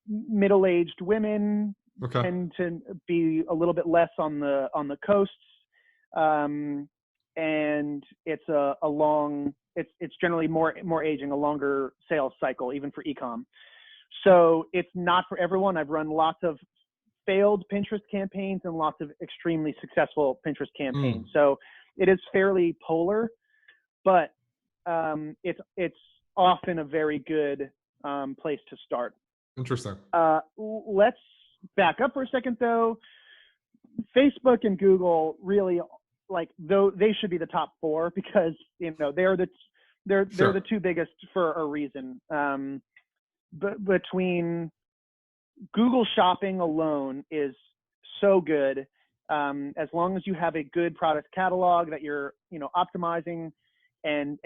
middle-aged women, tend to be a little bit less on the coasts, and it's it's generally more aging, a longer sales cycle, even for e-com. So it's not for everyone. I've run lots of failed Pinterest campaigns and lots of extremely successful Pinterest campaigns. So it is fairly polar, but it's often a very good place to start. Interesting. Let's back up for a second, though. Facebook and Google really, though they should be the top 4, because they're the 2 biggest for a reason. But between Google Shopping alone is so good. As long as you have a good product catalog that you're optimizing and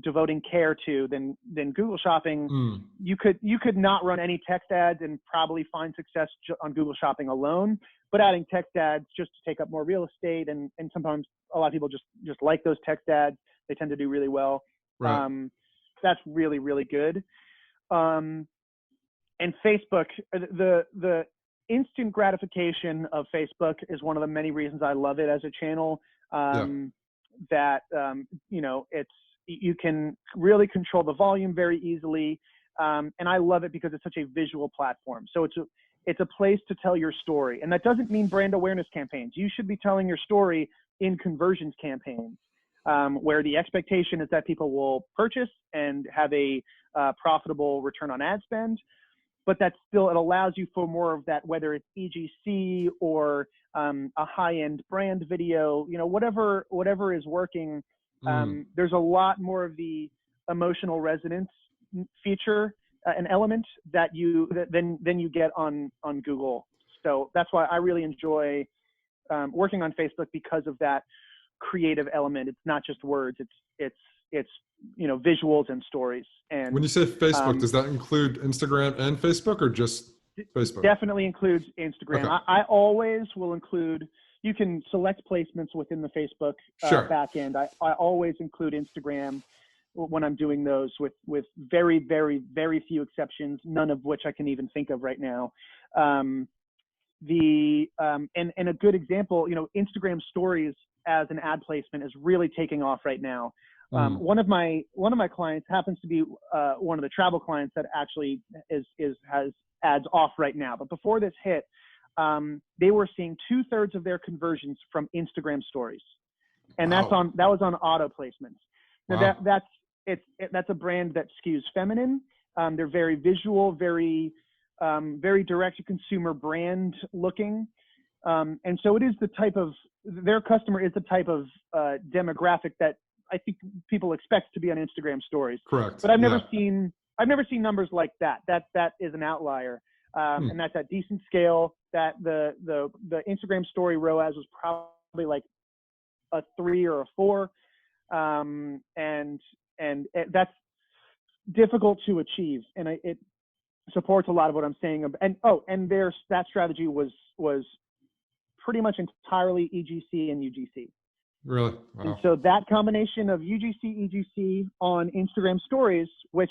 devoting care to, then Google Shopping, you could not run any text ads and probably find success on Google Shopping alone. But adding text ads just to take up more real estate, and sometimes a lot of people just like those text ads. They tend to do really well. Right. That's really, really good. And Facebook, the instant gratification of Facebook is one of the many reasons I love it as a channel. You can really control the volume very easily, and I love it because it's such a visual platform. So it's a place to tell your story, and that doesn't mean brand awareness campaigns. You should be telling your story in conversions campaigns, where the expectation is that people will purchase and have a profitable return on ad spend. but that's still, it allows you for more of that, whether it's EGC or a high-end brand video, whatever is working. There's a lot more of the emotional resonance feature, an element that than you get on Google. So that's why I really enjoy working on Facebook, because of that creative element. It's not just words. It's visuals and stories. And when you say Facebook, does that include Instagram and Facebook, or just Facebook? Definitely includes Instagram. Okay. I always will include. You can select placements within the Facebook backend. I always include Instagram when I'm doing those, with very, very, very few exceptions, none of which I can even think of right now. And a good example, Instagram stories as an ad placement is really taking off right now. One of my clients happens to be one of the travel clients that actually has ads off right now. But before this hit, they were seeing 2/3 of their conversions from Instagram stories, and that was on auto placements. Now that's a brand that skews feminine. They're very visual, very direct to consumer brand looking. And so it is their customer is the type of demographic that I think people expect to be on Instagram stories. Correct. But I've never seen numbers like that. That is an outlier. And that's at decent scale. That the Instagram story ROAS was probably like a 3 or a 4. And that's difficult to achieve. And it supports a lot of what I'm saying. And that strategy was pretty much entirely EGC and UGC. Really? Wow. And so that combination of UGC, EGC on Instagram stories, which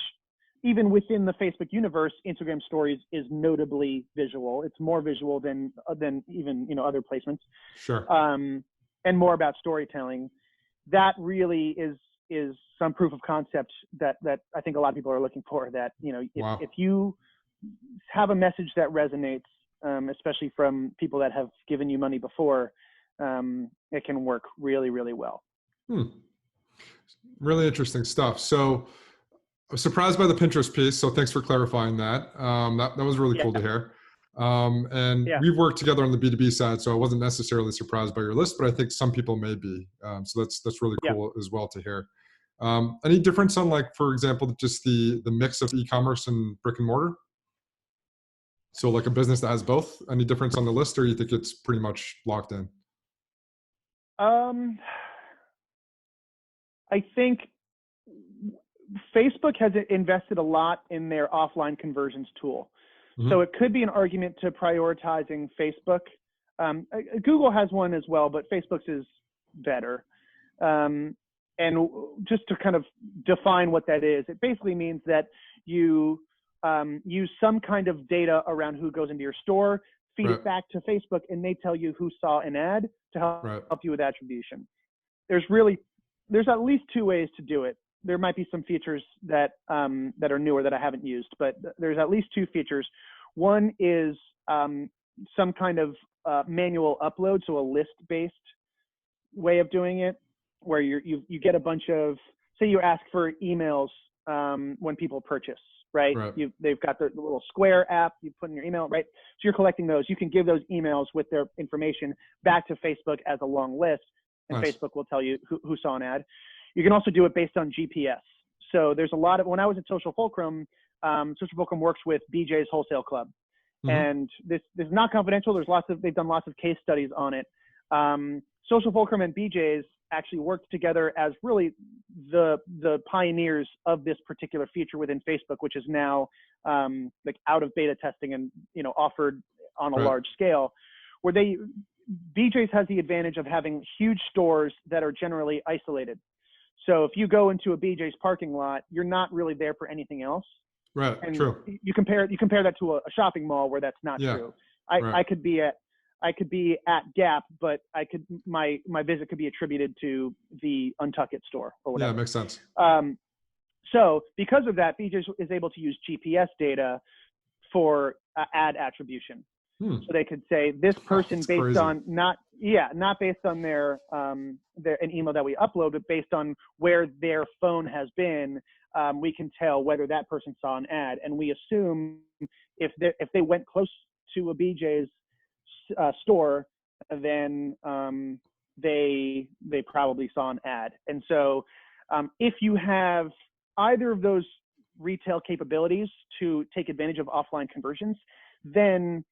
even within the Facebook universe, Instagram stories is notably visual. It's more visual than even, other placements. Sure. And more about storytelling. That really is some proof of concept that I think a lot of people are looking for, that, if you have a message that resonates, especially from people that have given you money before, it can work really, really well. Really interesting stuff. So I was surprised by the Pinterest piece. So thanks for clarifying that. That was really cool to hear. We've worked together on the B2B side, so I wasn't necessarily surprised by your list, but I think some people may be. So that's really cool as well to hear. Any difference on, like, for example, just the mix of e-commerce and brick and mortar? So like a business that has both, any difference on the list, or you think it's pretty much locked in? I think Facebook has invested a lot in their offline conversions tool. So it could be an argument to prioritizing Facebook. Google has one as well, but Facebook's is better. And just to kind of define what that is, it basically means that you use some kind of data around who goes into your store, feed it back to Facebook, and they tell you who saw an ad to help you with attribution. There's at least 2 ways to do it. There might be some features that are newer that I haven't used, but there's at least 2 features. One is some kind of manual upload, so a list-based way of doing it, where you get a bunch of, say you ask for emails when people purchase, right? They've got the little Square app you put in your email, right? So you're collecting those. You can give those emails with their information back to Facebook as a long list, and Facebook will tell you who saw an ad. You can also do it based on GPS. So there's a lot of, when I was at Social Fulcrum works with BJ's Wholesale Club. And this is not confidential. They've done lots of case studies on it. Social Fulcrum and BJ's actually worked together as really the pioneers of this particular feature within Facebook, which is now like out of beta testing and offered on a large scale, where BJ's has the advantage of having huge stores that are generally isolated. So if you go into a BJ's parking lot, you're not really there for anything else. Right. And True. You compare that to a shopping mall where that's not true. I could be at Gap, but my visit could be attributed to the Untuckit store or whatever. Yeah, makes sense. So because of that, BJ's is able to use GPS data for ad attribution. So they could say this person based on not based on their an email that we upload, but based on where their phone has been, we can tell whether that person saw an ad. And we assume if they went close to a BJ's store, then they probably saw an ad. And so if you have either of those retail capabilities to take advantage of offline conversions, then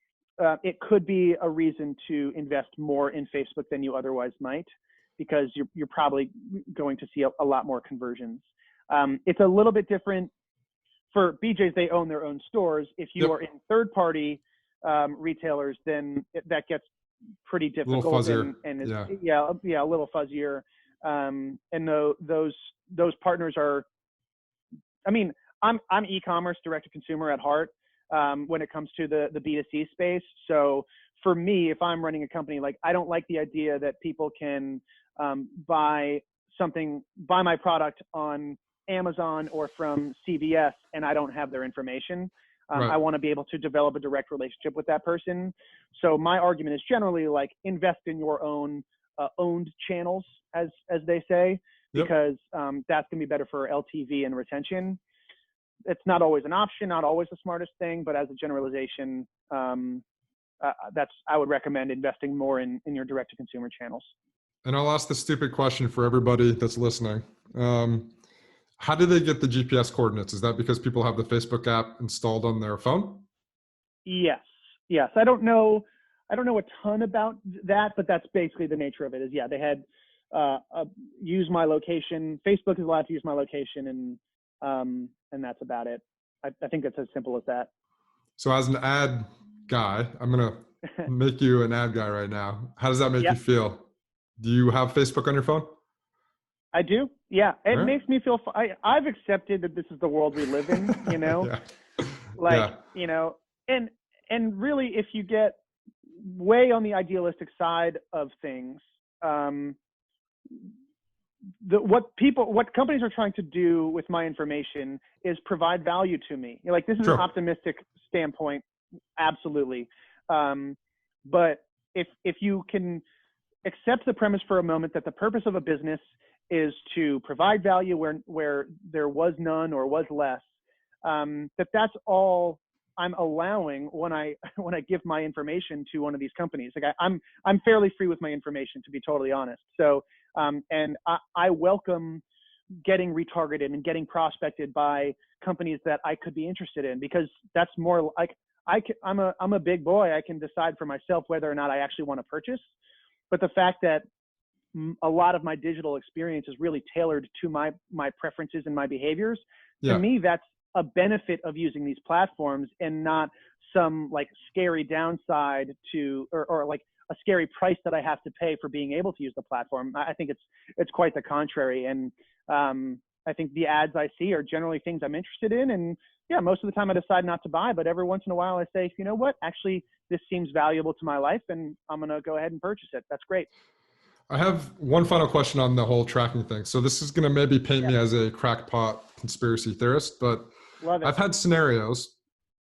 it could be a reason to invest more in Facebook than you otherwise might, because you're probably going to see a lot more conversions. It's a little bit different for BJ's. They own their own stores. If you are in third-party retailers, then that gets pretty difficult, a little fuzzier. and is, a little fuzzier. And those partners are, I mean, I'm e-commerce, direct to consumer at heart when it comes to the B2C space. So for me, if I'm running a company, like, I don't like the idea that people can buy my product on Amazon or from CVS and I don't have their information. Right. I want to be able to develop a direct relationship with that person. So my argument is generally, like, invest in your own owned channels, as they say, because that's going to be better for LTV and retention. It's not always an option, not always the smartest thing, but as a generalization, I would recommend investing more in your direct to consumer channels. And I'll ask the stupid question for everybody that's listening. How do they get the GPS coordinates? Is that because people have the Facebook app installed on their phone? Yes. I don't know a ton about that, but that's basically the nature of it. Is they had use my location. Facebook is allowed to use my location, and that's about it. I think it's as simple as that. So as an ad guy, I'm gonna make you an ad guy right now. How does that make you feel? Do you have Facebook on your phone? I do. Yeah. It makes me feel, I've accepted that this is the world we live in, and really, if you get way on the idealistic side of things, what companies are trying to do with my information is provide value to me. This is an optimistic standpoint. Absolutely. But if you can accept the premise for a moment that the purpose of a business is to provide value where there was none or was less, that's all I'm allowing when I give my information to one of these companies. Like, I'm fairly free with my information, to be totally honest. So and I welcome getting retargeted and getting prospected by companies that I could be interested in, because that's more like I'm a big boy. I can decide for myself whether or not I actually want to purchase. But the fact that a lot of my digital experience is really tailored to my preferences and my behaviors, to me, that's a benefit of using these platforms, and not some like scary downside to, or like a scary price that I have to pay for being able to use the platform. I think it's quite the contrary. And I think the ads I see are generally things I'm interested in. And most of the time I decide not to buy, but every once in a while I say, you know what, actually this seems valuable to my life and I'm going to go ahead and purchase it. That's great. I have one final question on the whole tracking thing. So this is going to maybe paint me as a crackpot conspiracy theorist, but I've had scenarios.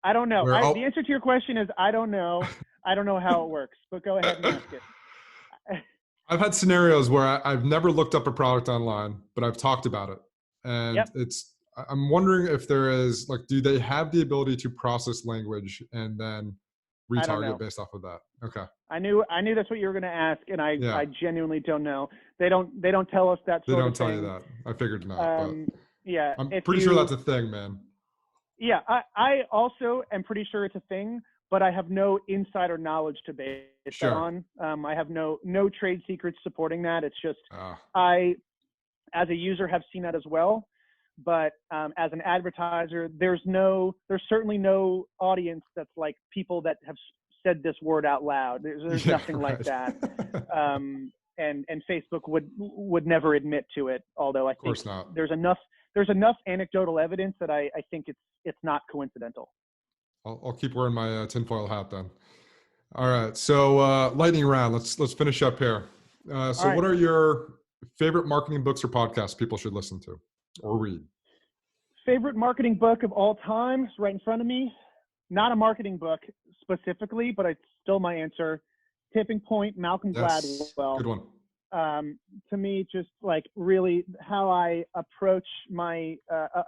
I don't know. The answer to your question is I don't know. I don't know how it works, but go ahead and ask it. I've had scenarios where I've never looked up a product online, but I've talked about it. And I'm wondering if there is, like, do they have the ability to process language and then retarget based off of that? Okay. I knew that's what you were going to ask, and I genuinely don't know. They don't tell us that sort of thing. They don't tell you that. I figured not. But I'm pretty sure that's a thing, man. Yeah, I also am pretty sure it's a thing, but I have no insider knowledge to base that on. I have no trade secrets supporting that. It's just I, as a user, have seen that as well. But as an advertiser, there's certainly no audience that's like people that have said this word out loud. There's nothing like that. And Facebook would never admit to it. Although I think there's enough anecdotal evidence that I think it's not coincidental. I'll keep wearing my tinfoil hat then. All right. So lightning round. Let's finish up here. What are your favorite marketing books or podcasts people should listen to or read? Favorite marketing book of all time is right in front of me. Not a marketing book specifically, but it's still my answer. Tipping Point, Malcolm Gladwell. Good one. to me, just like really how I approach my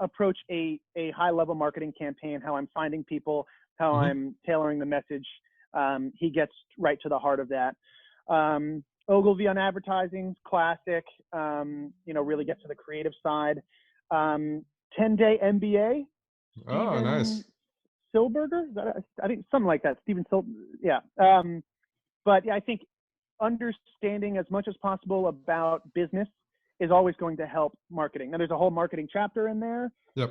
approach a high level marketing campaign, how I'm finding people, how Hmm. I'm tailoring the message. He gets right to the heart of that. Ogilvy on advertising, classic. Really gets to the creative side. 10-day MBA, Oh, Steven nice. Silberger. I think something like that. Steven Sil. Yeah. But yeah, I think understanding as much as possible about business is always going to help marketing. Now, there's a whole marketing chapter in there, Yep.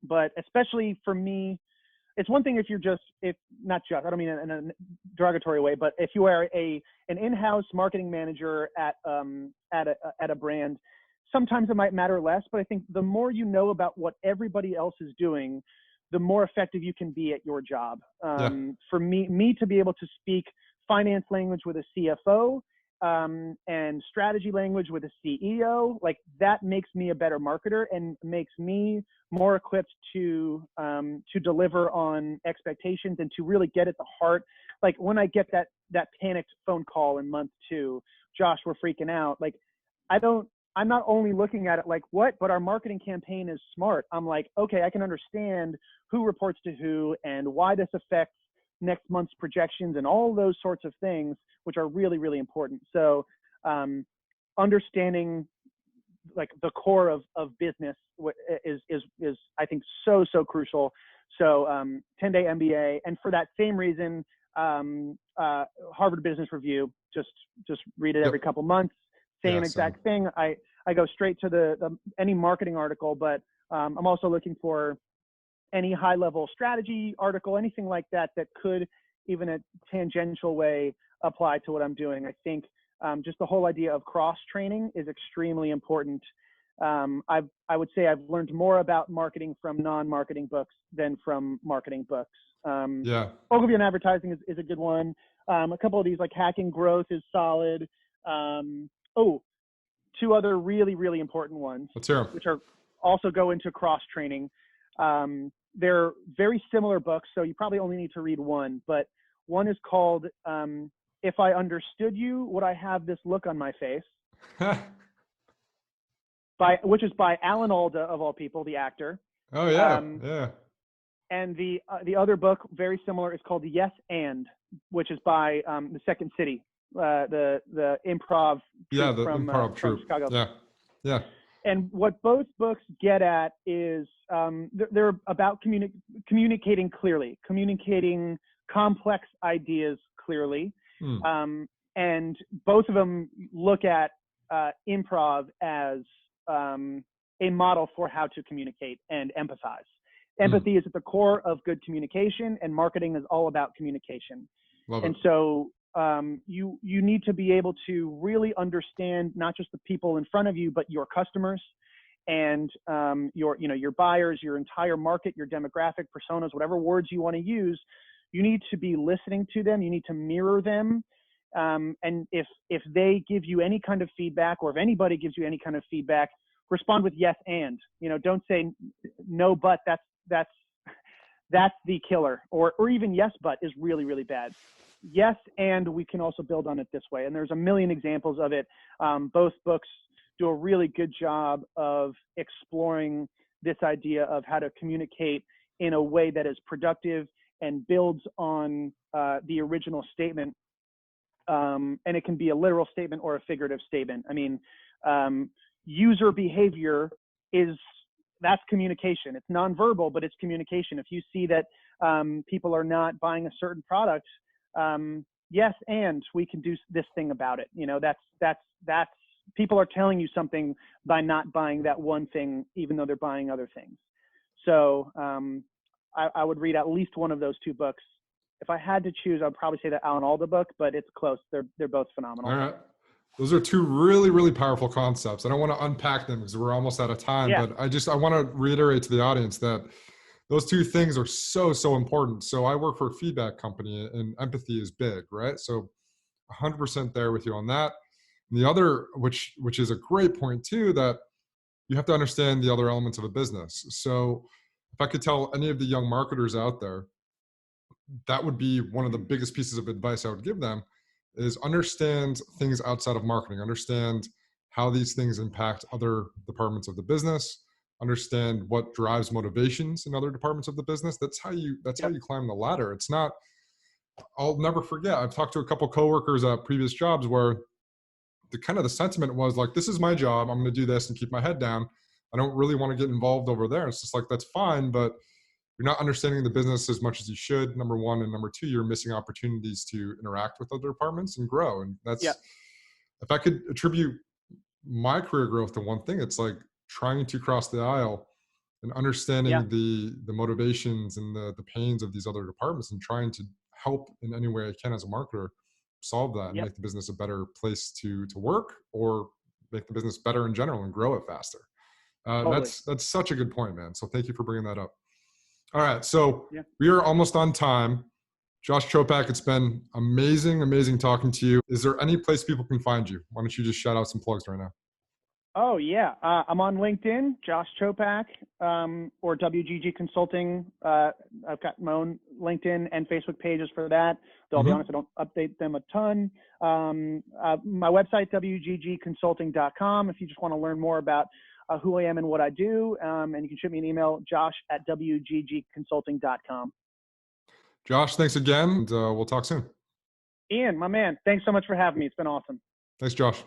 but especially for me, it's one thing if you're just, if not just, I don't mean in a derogatory way, but if you are an in-house marketing manager at a brand, sometimes it might matter less. But I think the more you know about what everybody else is doing, the more effective you can be at your job. Yeah. For me to be able to speak finance language with a CFO, and strategy language with a CEO, like that makes me a better marketer and makes me more equipped to deliver on expectations and to really get at the heart. Like when I get that panicked phone call in month 2, Josh, we're freaking out. Like I'm not only looking at it like what, but our marketing campaign is smart. I'm like, okay, I can understand who reports to who and why this affects next month's projections and all those sorts of things, which are really, really important. So understanding like the core of business is I think so crucial. So 10-day MBA, and for that same reason, Harvard Business Review. Just read it every Yep. couple months. Yeah. Same Same. exact thing. I go straight to the any marketing article, but I'm also looking for any high level strategy article, anything like that that could even a tangential way apply to what I'm doing. I think just the whole idea of cross training is extremely important. I would say I've learned more about marketing from non-marketing books than from marketing books. Yeah. Ogilvy on advertising is a good one. A couple of these like hacking growth is solid. Oh, two other really, really important ones, Let's hear 'em. which are also go into cross training. They're very similar books, so you probably only need to read one, but one is called If I Understood You, Would I Have This Look on My Face? Which is by Alan Alda, of all people, the actor. Oh yeah. Um, Yeah. and the other book, very similar, is called Yes and, which is by the Second City, the improv Yeah. troupe The improv from troupe. Chicago. Yeah. Yeah. And what both books get at is they're about communicating clearly, communicating complex ideas clearly. Hmm. And both of them look at improv as a model for how to communicate and empathize. Empathy is at the core of good communication, and marketing is all about communication. Love it. And so you need to be able to really understand not just the people in front of you, but your customers and your buyers, your entire market, your demographic personas, whatever words you want to use. You need to be listening to them. You need to mirror them. And if they give you any kind of feedback, or if anybody gives you any kind of feedback, respond with yes and. Don't say no but. That's the killer. Or even yes but is really, really bad. Yes, and we can also build on it this way. And there's a million examples of it. Both books do a really good job of exploring this idea of how to communicate in a way that is productive and builds on the original statement. And it can be a literal statement or a figurative statement. I mean, user behavior that's communication. It's nonverbal, but it's communication. If you see that people are not buying a certain product, yes, and we can do this thing about it. That's people are telling you something by not buying that one thing, even though they're buying other things. So I would read at least one of those two books. If I had to choose, I'd probably say the Alan Alda book, but it's close. They're both phenomenal. All right. Those are two really, really powerful concepts. I don't want to unpack them because we're almost out of time, Yeah. but I want to reiterate to the audience that those two things are so important. So I work for a feedback company and empathy is big, right? So 100% there with you on that. And the other, which is a great point too, that you have to understand the other elements of a business. So if I could tell any of the young marketers out there, that would be one of the biggest pieces of advice I would give them is understand things outside of marketing, understand how these things impact other departments of the business, understand what drives motivations in other departments of the business. That's how Yep. you climb the ladder. It's not, I'll never forget. I've talked to a couple coworkers at previous jobs where the sentiment was like, this is my job. I'm going to do this and keep my head down. I don't really want to get involved over there. It's just like, that's fine, but you're not understanding the business as much as you should, number one. And number two, you're missing opportunities to interact with other departments and grow. And Yep. that's, if I could attribute my career growth to one thing, it's like trying to cross the aisle and Yeah. understanding the motivations and the pains of these other departments and trying to help in any way I can as a marketer solve that and Yep. make the business a better place to work, or make the business better in general and grow it faster. Totally. That's such a good point, man. So thank you for bringing that up. All right, so Yeah. we are almost on time. Josh Chopak, it's been amazing talking to you. Is there any place people can find you? Why don't you just shout out some plugs right now? Oh yeah, I'm on LinkedIn, Josh Chopak, or WGG Consulting. I've got my own LinkedIn and Facebook pages for that. Though I'll be honest, I don't update them a ton. My website, wggconsulting.com, if you just want to learn more about who I am and what I do. And you can shoot me an email, josh@wggconsulting.com. Josh, thanks again, and we'll talk soon. Ian, my man, thanks so much for having me. It's been awesome. Thanks, Josh.